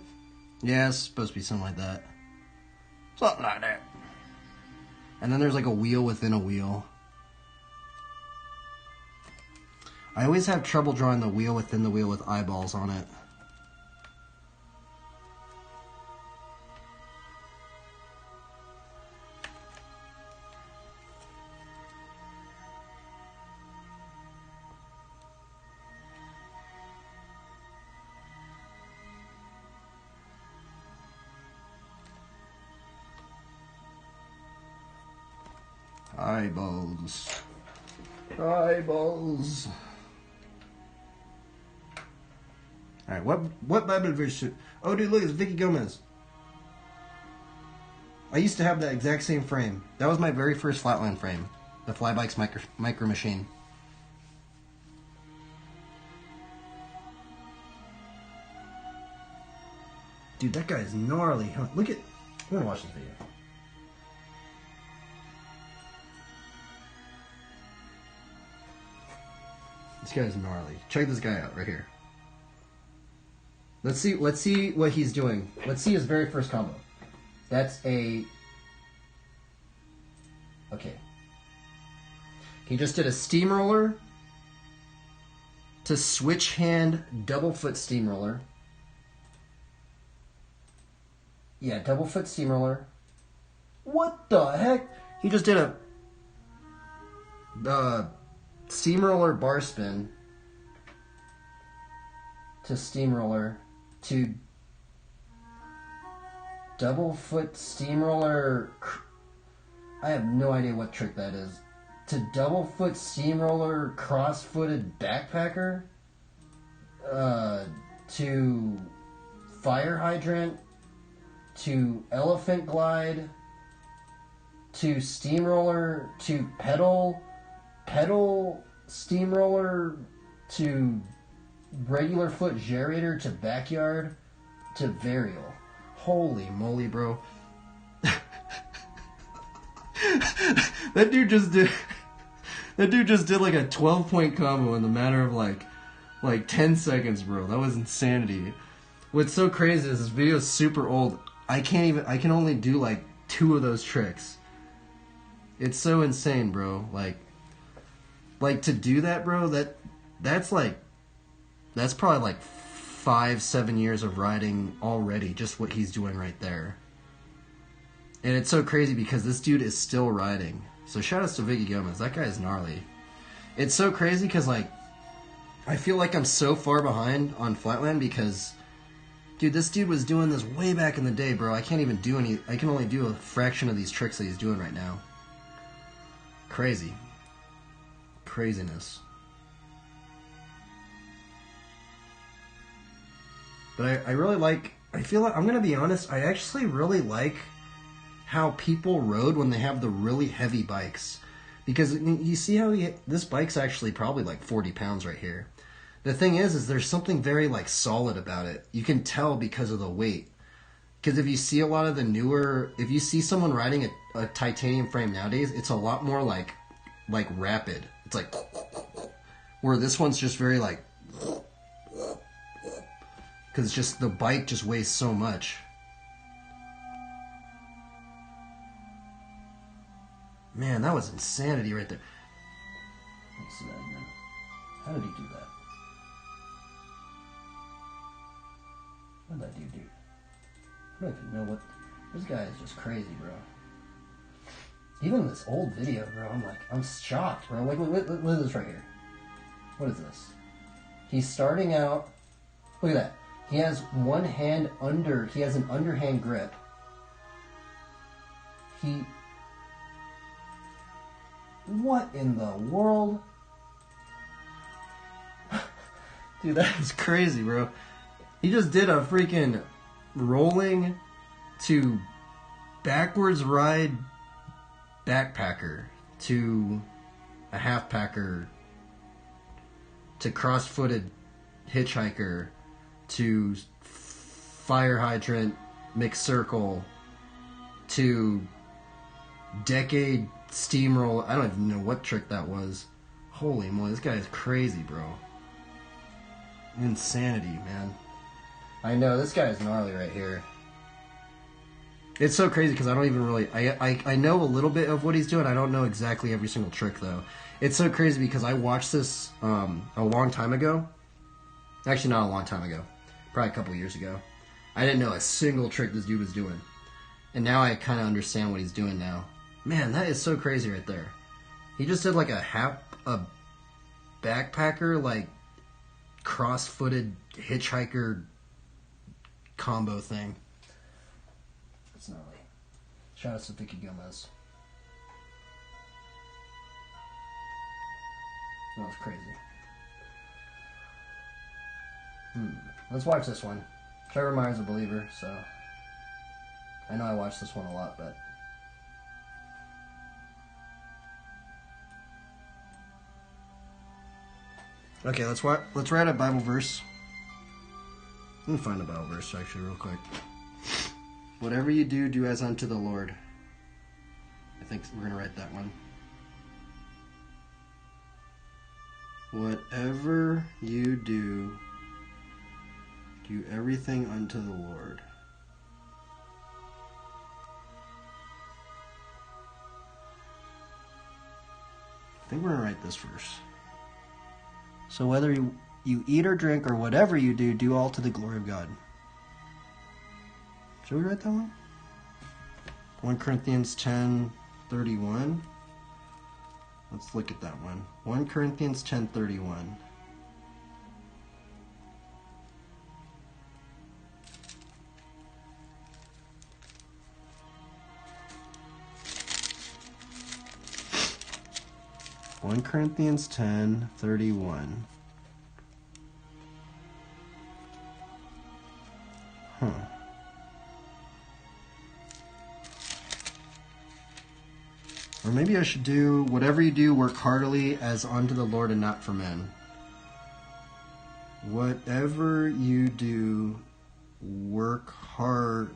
Yeah, it's supposed to be something like that. Something like that. And then there's like a wheel within a wheel. I always have trouble drawing the wheel within the wheel with eyeballs on it. Eyeballs. Eyeballs. Alright, what Bible verse should... Oh, dude, look, it's Vicky Gomez. I used to have that exact same frame. That was my very first Flatland frame. The Flybikes micro machine. Dude, that guy is gnarly. Look at... I'm gonna watch this video. This guy's gnarly. Check this guy out right here. Let's see what he's doing. Let's see his very first combo. That's a... Okay. He just did a steamroller to switch hand double foot steamroller. Yeah, double foot steamroller. What the heck? He just did a steamroller bar spin to steamroller to double foot steamroller. I have no idea what trick that is. To double foot steamroller cross footed backpacker. To fire hydrant. To elephant glide. To steamroller. To pedal steamroller to regular foot gerator to backyard to varial. Holy moly, bro. That dude just did like a 12-point combo in the matter of like 10 seconds, bro. That was insanity. What's so crazy is this video is super old. I can only do like 2 of those tricks. It's so insane, bro. Like to do that, bro, that's probably like 5-7 years of riding already, just what he's doing right there. And it's so crazy because this dude is still riding. So shout outs to Vicky Gomez. That guy is gnarly. It's so crazy because like I feel like I'm so far behind on Flatland because dude, this dude was doing this way back in the day, bro. I can't even do any. I can only do a fraction of these tricks that he's doing right now. Crazy. Craziness. But I really like, I feel like, I'm gonna be honest, I actually really like how people rode when they have the really heavy bikes. Because you see how this bike's actually probably like 40 pounds right here. The thing is there's something very like solid about it. You can tell because of the weight. Because if you see a lot of the newer, if you see someone riding a titanium frame nowadays, it's a lot more like rapid. It's like, where this one's just very like, because it's just, the bike just weighs so much. Man, that was insanity right there. Let's see that again. How did he do that? What did that dude do? I don't even know what... This guy is just crazy, bro. Even this old video, bro, I'm shocked, bro. Like, look at this right here. What is this? He's starting out... Look at that. He has one hand under... He has an underhand grip. What in the world? Dude, that is crazy, bro. He just did a freaking rolling to backwards ride backpacker to a half-packer to cross-footed hitchhiker to fire hydrant mixed circle to decade steamroll. I don't even know what trick that was. Holy moly, this guy is crazy, bro. Insanity, man. I know, this guy is gnarly right here. It's so crazy because I don't even really... I know a little bit of what he's doing. I don't know exactly every single trick, though. It's so crazy because I watched this a long time ago. Actually, not a long time ago. Probably a couple years ago. I didn't know a single trick this dude was doing. And now I kind of understand what he's doing now. Man, that is so crazy right there. He just did like a backpacker, like, cross-footed hitchhiker combo thing. That's gnarly. Shout out to Vicky Gomez. That was crazy. Let's watch this one. Trevor Meyer's a believer, so I know I watch this one a lot, but okay, let's write a Bible verse. Let me find a Bible verse actually real quick. Whatever you do, do as unto the Lord. I think we're gonna write that one. Whatever you do, do everything unto the Lord. I think we're going to write this verse. So whether you eat or drink or whatever you do, do all to the glory of God. Should we write that one? 1 Corinthians 10:31. Let's look at that one. 1 Corinthians 10:31. One Corinthians 10:31. Huh. Or maybe I should do, whatever you do, work heartily as unto the Lord and not for men. Whatever you do, work heartily.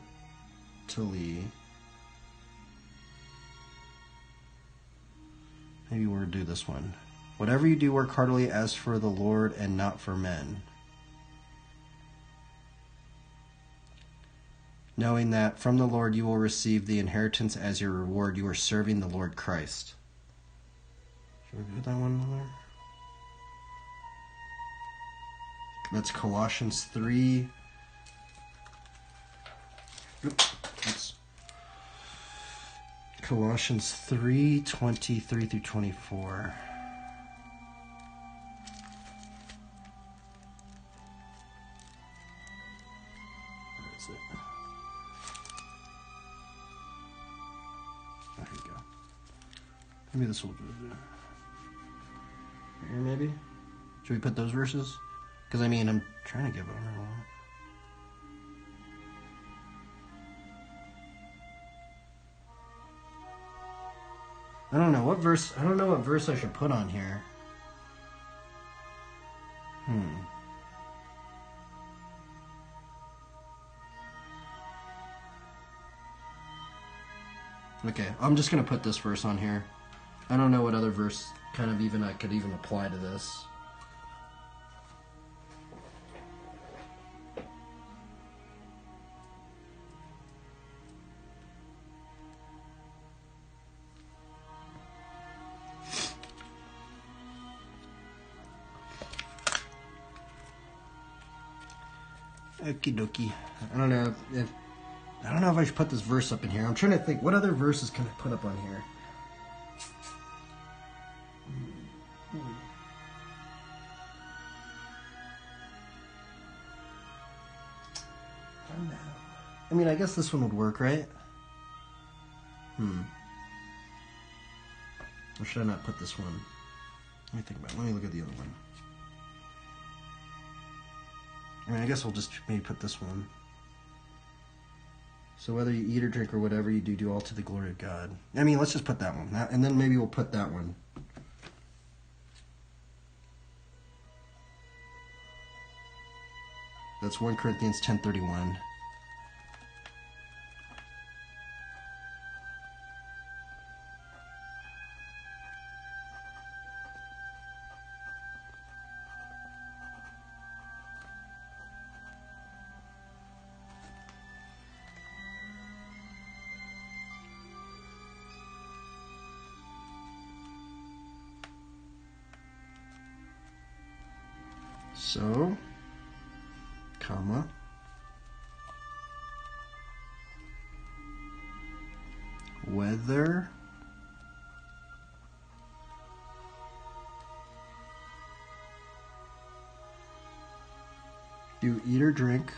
Maybe we'll do this one. Whatever you do, work heartily as for the Lord and not for men, knowing that from the Lord you will receive the inheritance as your reward. You are serving the Lord Christ. Should we put that one in there? That's Colossians 3. Oops. Colossians 3:23 through 24. Where is it? Oh, here we go. Maybe this will do it. Here, maybe? Should we put those verses? Because, I mean, I'm trying to give it a while. I don't know what verse I should put on here. Okay, I'm just gonna put this verse on here. I don't know what other verse kind of even I could even apply to this. Okie dokie. I don't know if I should put this verse up in here. I'm trying to think, what other verses can I put up on here? I don't know. I mean, I guess this one would work, right? Or should I not put this one? Let me think about it. Let me look at the other one. I mean, I guess we'll just maybe put this one. So whether you eat or drink or whatever you do, do all to the glory of God. I mean, let's just put that one. And then maybe we'll put that one. That's 1 Corinthians 10:31. So, comma, whether you eat or drink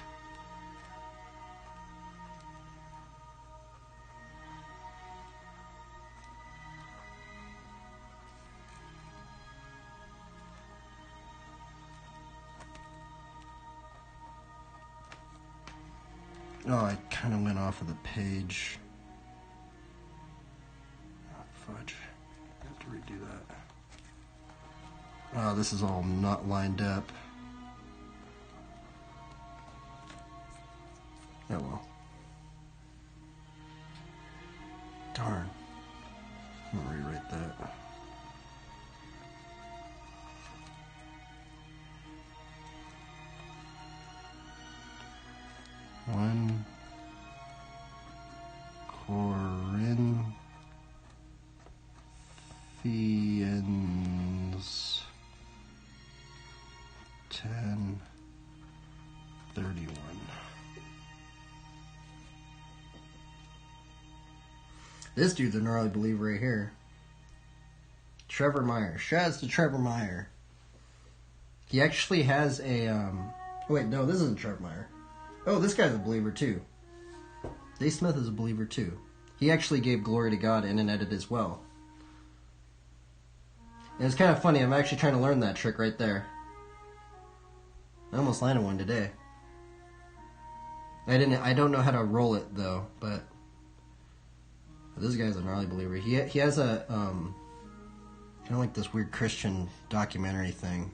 Oh, I kind of went off of the page. Oh, fudge. I have to redo that. Oh, this is all not lined up. Oh well. Darn. I'm gonna rewrite that. One Corinthians 10:31. This dude's a gnarly believer right here. Trevor Meyer. Shouts to Trevor Meyer. He actually has a wait, no, this isn't Trevor Meyer. Oh, this guy's a believer too. Dave Smith is a believer too. He actually gave glory to God in an edit as well. And it's kind of funny, I'm actually trying to learn that trick right there. I almost landed one today. I don't know how to roll it though, but this guy's a gnarly believer. He has a kind of like this weird Christian documentary thing.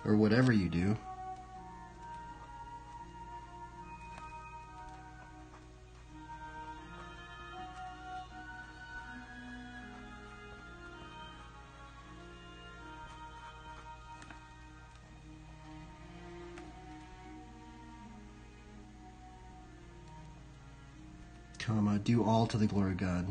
Or whatever you do. Comma, do all to the glory of God.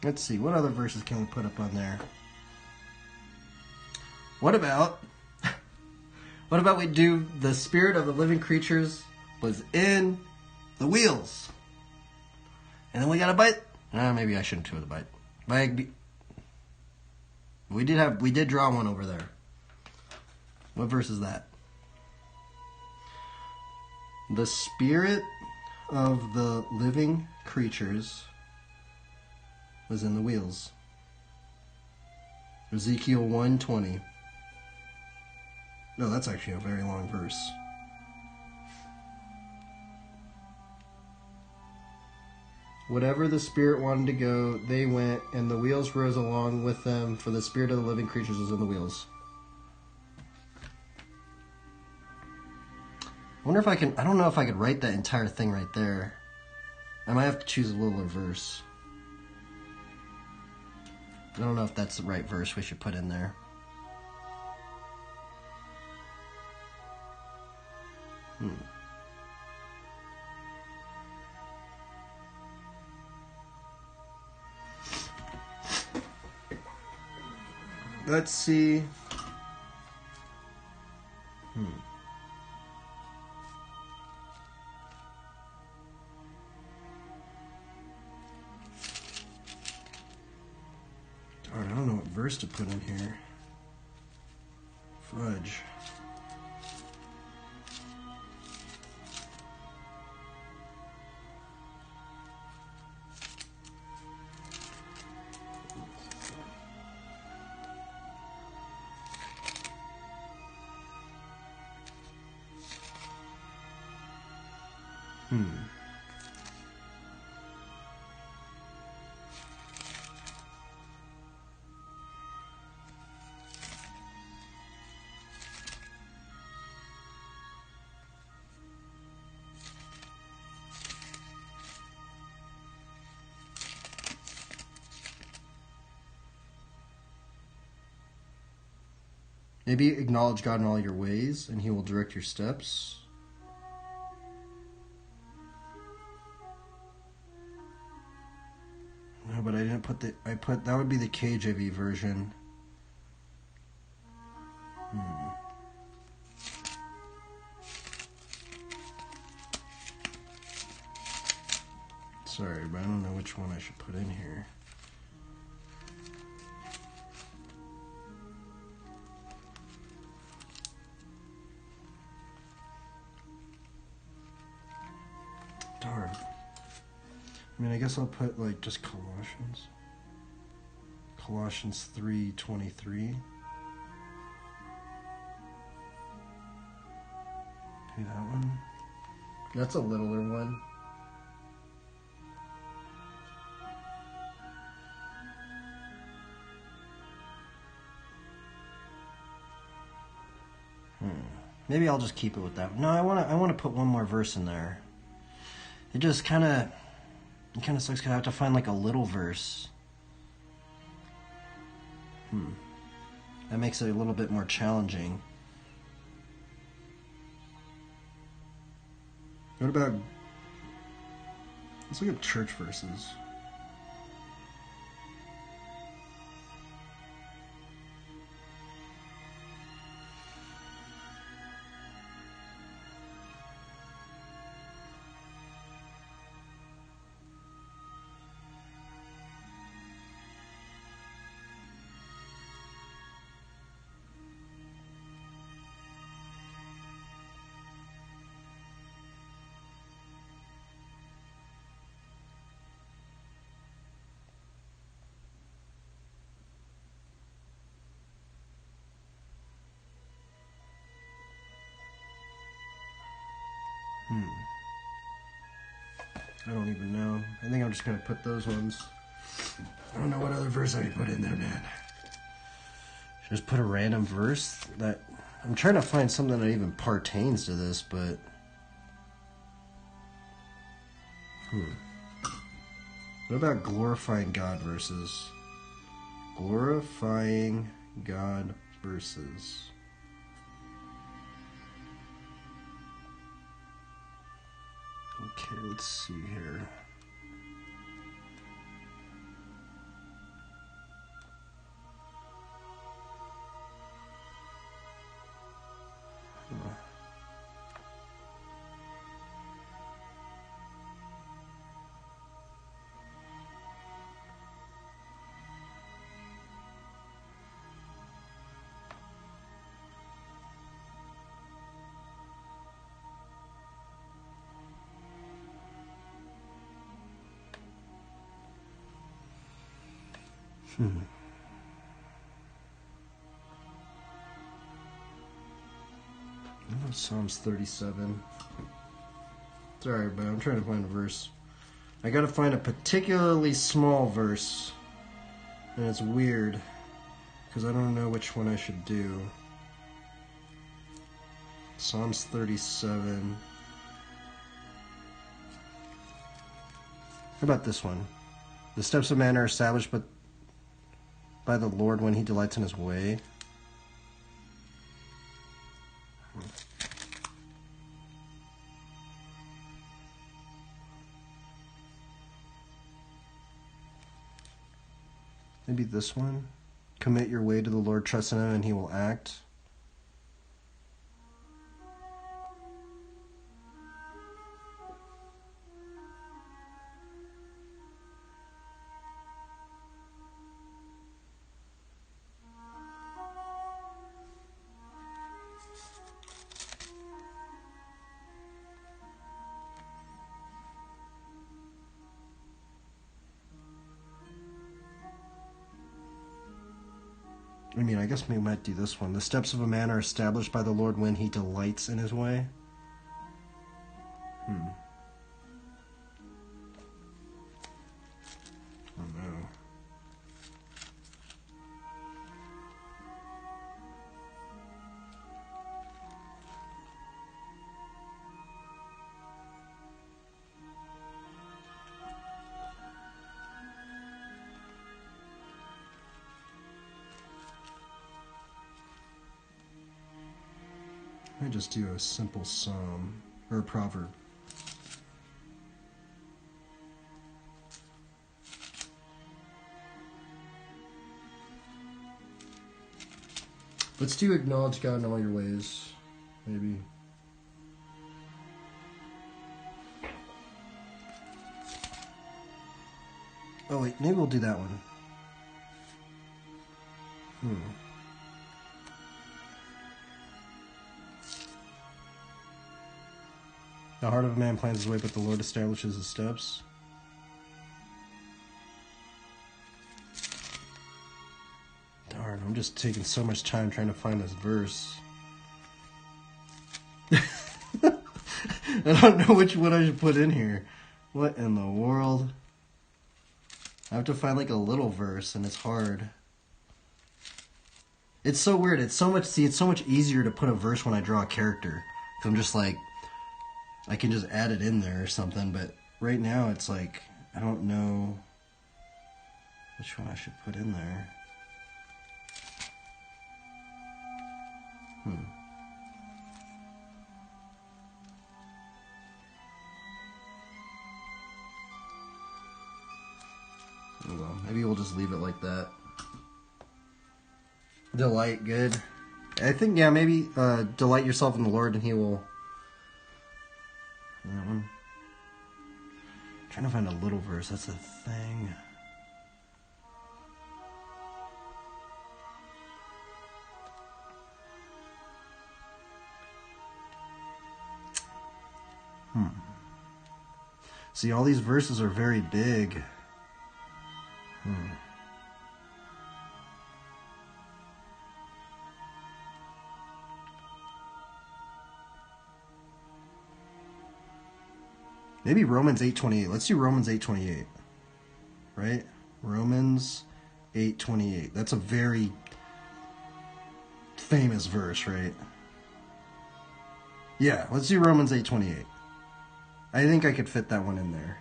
Let's see, what other verses can we put up on there? What about we do the spirit of the living creatures was in the wheels? And then we got a bite? Maybe I shouldn't do the bite. We did draw one over there. What verse is that? The spirit of the living creatures was in the wheels. Ezekiel 1:20. No, that's actually a very long verse. Whatever the spirit wanted to go, they went, and the wheels rose along with them, for the spirit of the living creatures was in the wheels. I wonder if I can, I don't know if I could write that entire thing right there. I might have to choose a littler verse. I don't know if that's the right verse we should put in there. Let's see. Darn, I don't know what verse to put in here. Fudge. Maybe acknowledge God in all your ways, and He will direct your steps. No, but I didn't put the... that would be the KJV version. Sorry, but I don't know which one I should put in here. Darn. I mean, I guess I'll put, like, just Colossians. Colossians 3:23. Okay, that one. That's a littler one. Maybe I'll just keep it with that. No, I want to put one more verse in there. It just kind of sucks because I have to find like a little verse. That makes it a little bit more challenging. What about... let's look at church verses. I don't even know. I think I'm just going to put those ones. I don't know what other verse I put in there, man. Just put a random verse that... I'm trying to find something that even pertains to this, but... What about glorifying God verses? Glorifying God verses. Okay, let's see here. Psalms 37. Sorry, but I'm trying to find a verse. I gotta find a particularly small verse. And it's weird, because I don't know which one I should do. Psalms 37. How about this one? The steps of man are established by the Lord when he delights in his way. Maybe this one. Commit your way to the Lord, trust in him, and he will act. I mean, I guess we might do this one. The steps of a man are established by the Lord when he delights in his way. Oh no. I just do a simple psalm or a proverb. Let's do acknowledge God in all your ways, maybe. Oh wait, maybe we'll do that one. The heart of a man plans his way, but the Lord establishes his steps. Darn, I'm just taking so much time trying to find this verse. I don't know which one I should put in here. What in the world? I have to find like a little verse, and it's hard. It's so weird. It's so much. See, it's so much easier to put a verse when I draw a character. So I'm just like, I can just add it in there or something. But right now, it's like I don't know which one I should put in there. Oh well, maybe we'll just leave it like that. Delight, good. I think, yeah, maybe delight yourself in the Lord and he will... I'm trying to find a little verse, that's a thing. See, all these verses are very big. Maybe Romans 8:28. Let's do Romans 8:28. Right? Romans 8:28. That's a very famous verse, right? Yeah, let's do Romans 8:28. I think I could fit that one in there.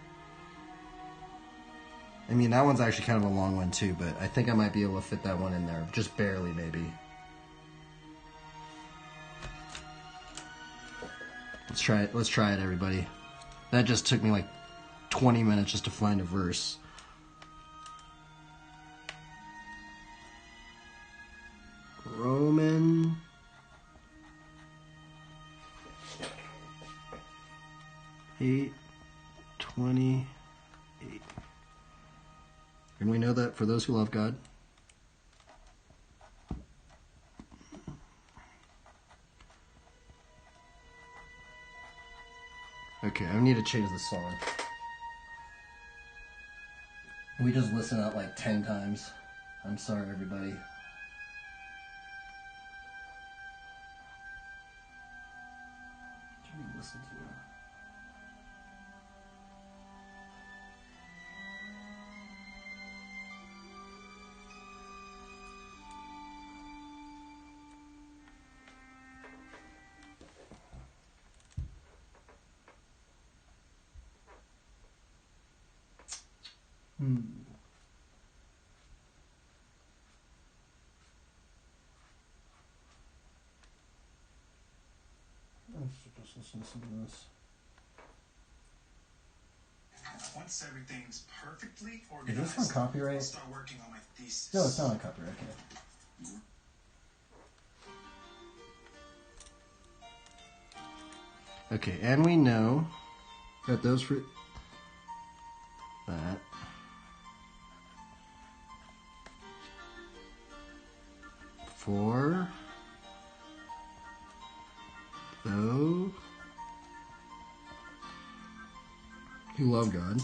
I mean, that one's actually kind of a long one too, but I think I might be able to fit that one in there. Just barely, maybe. Let's try it. Let's try it, everybody. That just took me like 20 minutes just to find a verse. Roman 8:28. And we know that for those who love God. Okay, I need to change the song. We just listened out like 10 times. I'm sorry, everybody. Should we listen to it? I should just listen to this. One once everything's perfectly Is organized, this on copyright? I'll start working on my thesis. No, it's not on copyright. Okay, and we know that those fruit... That... For... Though... Who love God.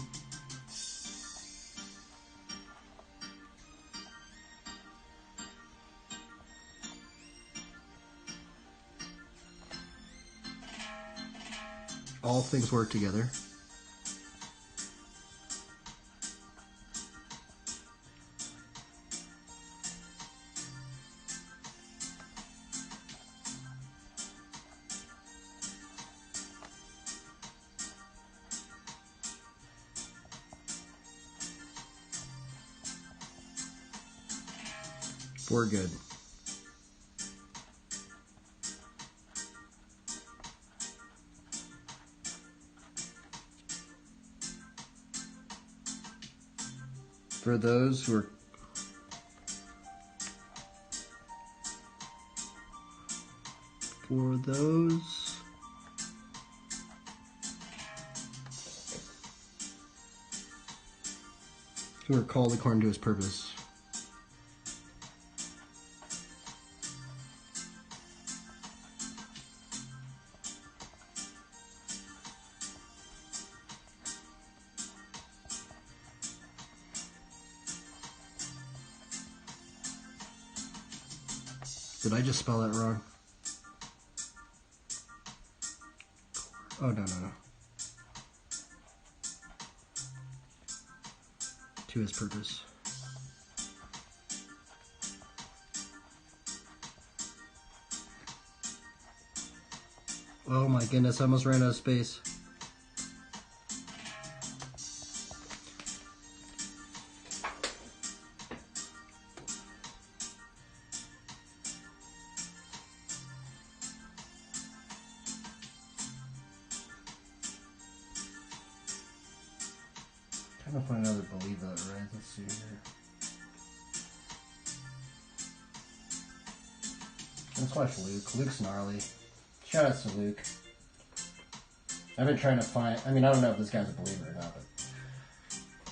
All things work together. For good. For those who are who are called according to his purpose. Did I just spell that wrong? Oh, no. To his purpose. Oh my goodness, I almost ran out of space. Trying to find another believe that, right? Let's see here. Let's watch Luke. Luke's gnarly. Shout out to Luke. I've been trying to find... I mean, I don't know if this guy's a believer or not, but...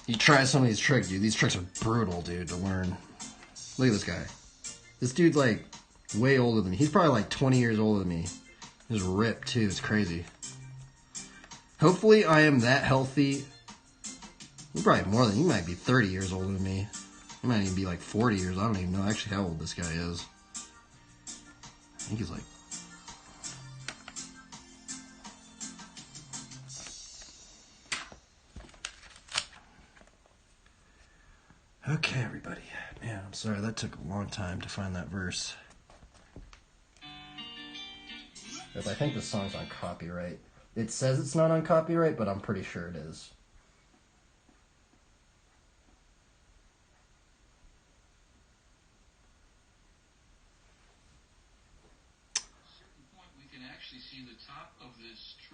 You try some of these tricks, dude. These tricks are brutal, dude, to learn. Look at this guy. This dude's, like, way older than me. He's probably, like, 20 years older than me. He's ripped, too. It's crazy. Hopefully, I am that healthy... You're probably more than... You might be 30 years older than me. You might even be like 40 years. I don't even know actually how old this guy is. I think he's like... Okay, everybody. Man, I'm sorry. That took a long time to find that verse. Because I think this song's on copyright. It says it's not on copyright, but I'm pretty sure it is.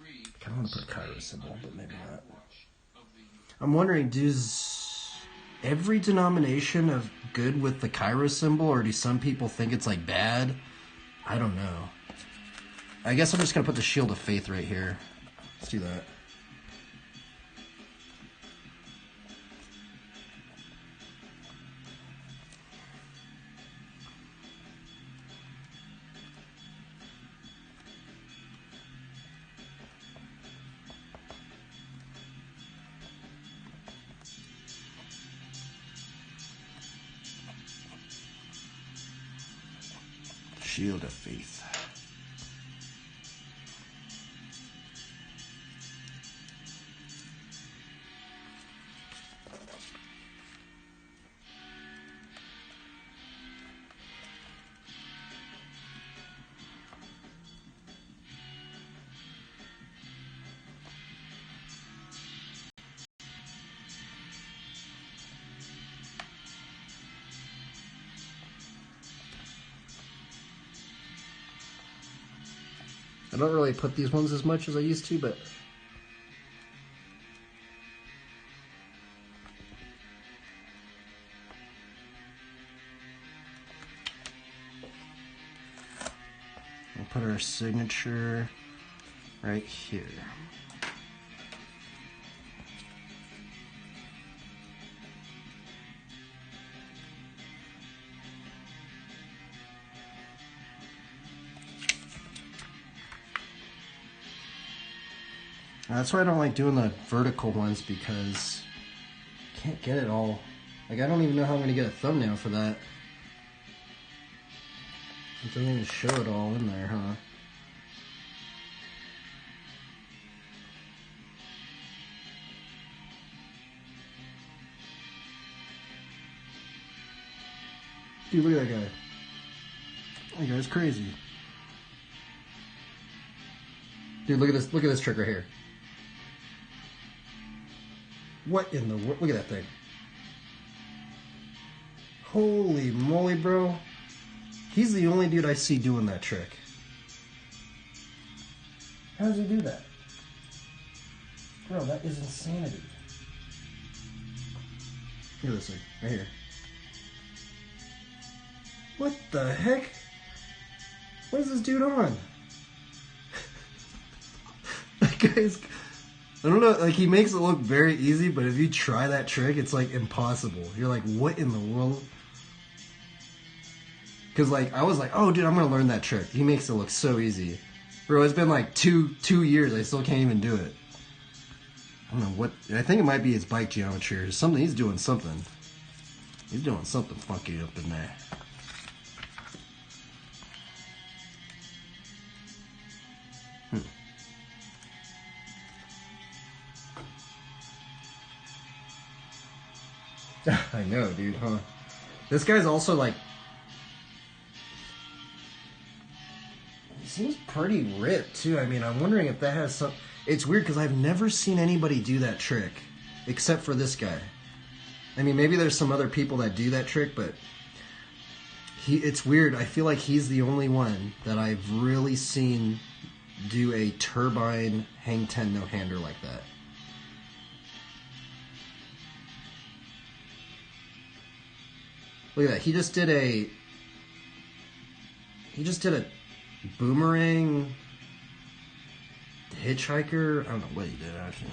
I kind of want to put a Kairos symbol, but maybe not. I'm wondering, does every denomination of good with the Kairos symbol, or do some people think it's like bad? I don't know. I guess I'm just going to put the Shield of Faith right here. Let's do that. Shield of Faith. I don't really put these ones as much as I used to, but put our signature right here. That's why I don't like doing the vertical ones, because I can't get it all. Like, I don't even know how I'm going to get a thumbnail for that. It doesn't even show it all in there, huh? Dude, look at that guy. That guy's crazy. Dude, look at this trick right here. What in the world? Look at that thing. Holy moly, bro. He's the only dude I see doing that trick. How does he do that? Bro, that is insanity. Look at this thing, right here. What the heck? What is this dude on? That guy's... I don't know, like, he makes it look very easy, but if you try that trick, it's, like, impossible. You're like, what in the world? Because, like, I was like, oh, dude, I'm going to learn that trick. He makes it look so easy. Bro, it's been, like, two years. I still can't even do it. I don't know what... I think it might be his bike geometry or something. He's doing something. He's doing something funky up in there. I know, dude, huh? This guy's also, like... He seems pretty ripped, too. I mean, I'm wondering if that has some... It's weird, because I've never seen anybody do that trick. Except for this guy. I mean, maybe there's some other people that do that trick, but... It's weird. I feel like he's the only one that I've really seen do a turbine hang 10 no-hander like that. Look at that. He just did a boomerang hitchhiker. I don't know what he did, actually.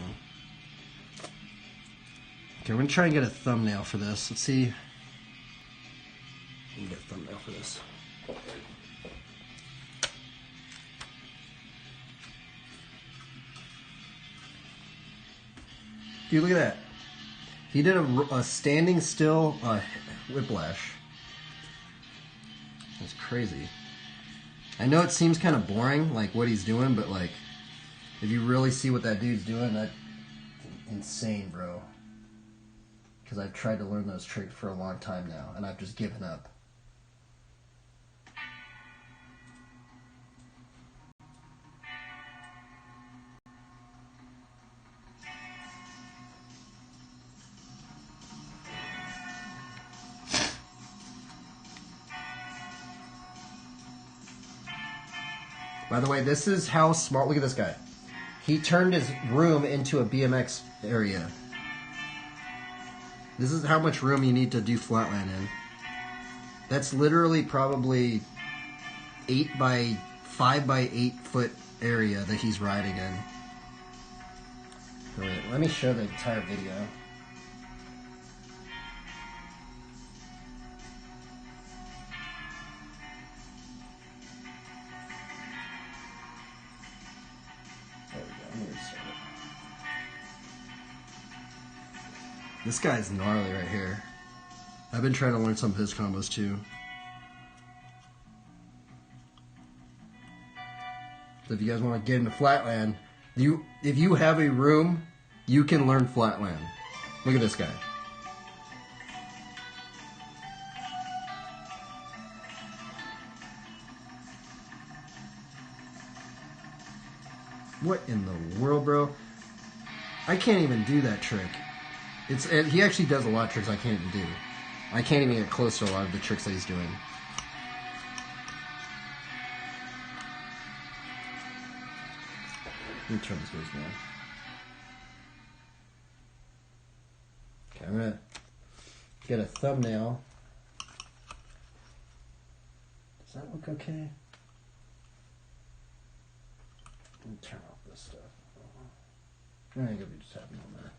Okay, we're going to try and get a thumbnail for this. Let's see. Let me get a thumbnail for this. Dude, look at that. He did a standing still whiplash. That's crazy. I know it seems kind of boring, like what he's doing, but like, if you really see what that dude's doing, that's insane, bro. Because I've tried to learn those tricks for a long time now, and I've just given up. By the way, this is how smart... Look at this guy. He turned his room into a BMX area. This is how much room you need to do flatland in. That's literally probably 5 by 8 foot area that he's riding in. Wait, let me show the entire video. This guy's gnarly right here. I've been trying to learn some of his combos too. So if you guys want to get into flatland, if you have a room, you can learn flatland. Look at this guy. What in the world, bro? I can't even do that trick. He actually does a lot of tricks I can't even do. I can't even get close to a lot of the tricks that he's doing. Let me turn this goes down. Okay, I'm gonna get a thumbnail. Does that look okay? Let me turn off this stuff. I think it'll be just happening on there.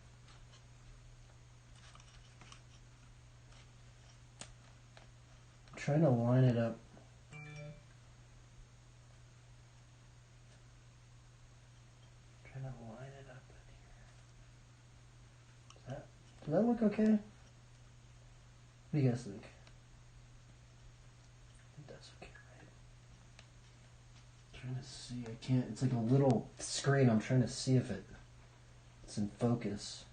I'm trying to line it up. Does that look okay? What do you guys think? I think that's okay, right? I'm trying to see. I can't. It's like a little screen. I'm trying to see if it's in focus.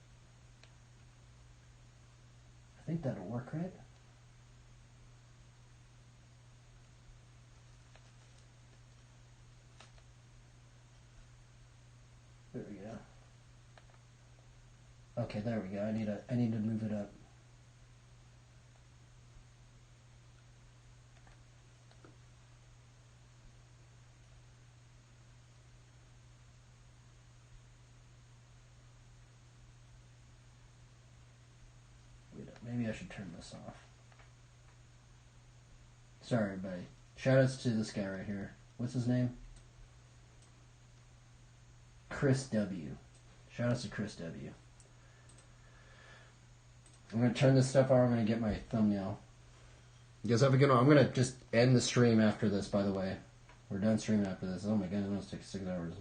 I think that'll work, right? There we go. Okay, there we go. I need to move it up. Wait, maybe I should turn this off. Sorry, everybody. Shoutouts to this guy right here. What's his name? Chris W. Shoutouts to Chris W. I'm going to turn this stuff off. I'm going to get my thumbnail. You guys have a good one. I'm going to just end the stream after this, by the way. We're done streaming after this. Oh my god, it must take 6 hours.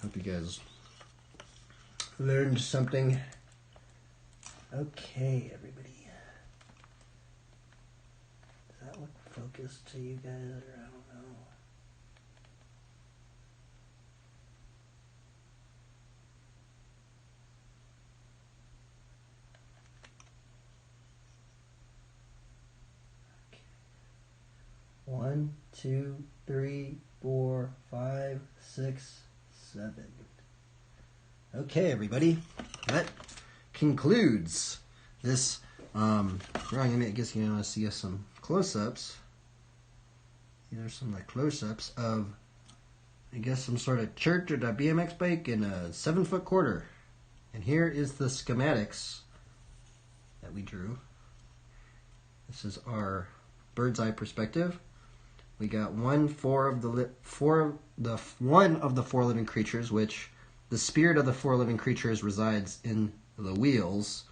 Hope you guys learned something. Okay, everybody. Does that look focused to you guys, or I don't know? Okay. 1, 2, 3, 4, 5, 6, 7. Okay, everybody. That concludes this. I guess you want to see some close-ups. There's some like close-ups of, I guess, some sort of church or a BMX bike and a 7-foot quarter. And here is the schematics that we drew. This is our bird's eye perspective. We got one of the four living creatures, which the spirit of the 4 living creatures resides in the wheels.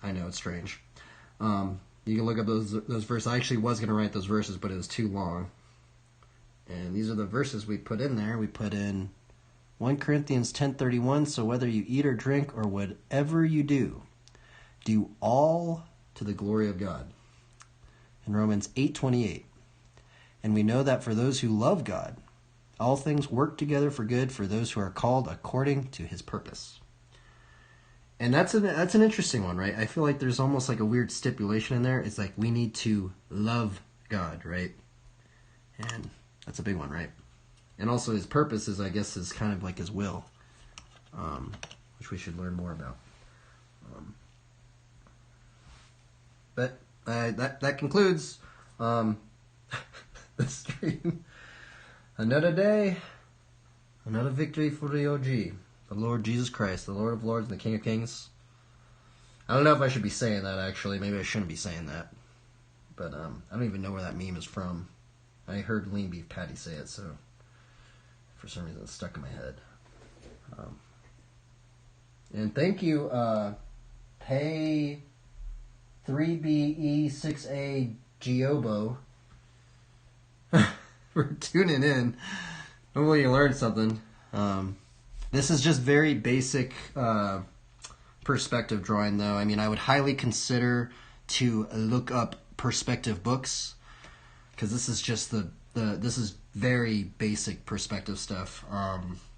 I know it's strange. You can look up those verses. I actually was going to write those verses, but it was too long. And these are the verses we put in there. We put in 1 Corinthians 10:31. So whether you eat or drink or whatever you do all to the glory of God. In Romans 8:28. And we know that for those who love God, all things work together for good for those who are called according to his purpose. And that's an interesting one, right? I feel like there's almost like a weird stipulation in there. It's like we need to love God, right? And that's a big one, right? And also his purpose is, I guess, is kind of like his will, which we should learn more about. But that concludes the stream. Another day, another victory for the OG, the Lord Jesus Christ, the Lord of Lords and the King of Kings. I don't know if I should be saying that, actually. Maybe I shouldn't be saying that. But I don't even know where that meme is from. I heard Lean Beef Patty say it, so for some reason it's stuck in my head. And thank you, Pay 3BE6A Giobo, for tuning in. Hopefully you learned something. This is just very basic perspective drawing, though. I mean, I would highly consider to look up perspective books, because this is just this is very basic perspective stuff.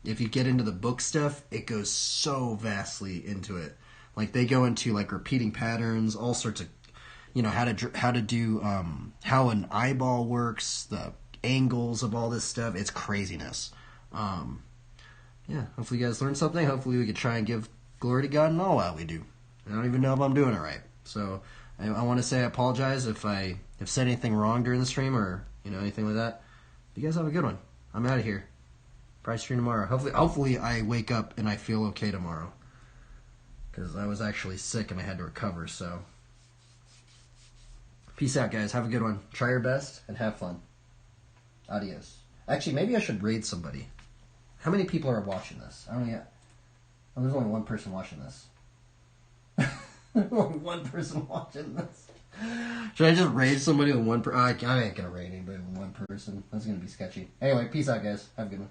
If you get into the book stuff, it goes so vastly into it. Like, they go into like repeating patterns, all sorts of, how to do how an eyeball works, the angles of all this stuff. It's craziness. Yeah, hopefully you guys learned something. Hopefully we could try and give glory to God in all that we do. I don't even know if I'm doing it right. So I want to say I apologize if I have said anything wrong during the stream or anything like that. You guys have a good one. I'm out of here. Probably stream tomorrow. Hopefully I wake up and I feel okay tomorrow, because I was actually sick and I had to recover. So Peace out, guys. Have a good one. Try your best and have fun. Adios. Actually, maybe I should raid somebody. How many people are watching this? I don't know yet. Oh, there's only one person watching this. Only one person watching this. Should I just raid somebody with one person? I ain't gonna raid anybody with one person. That's gonna be sketchy. Anyway, peace out, guys. Have a good one.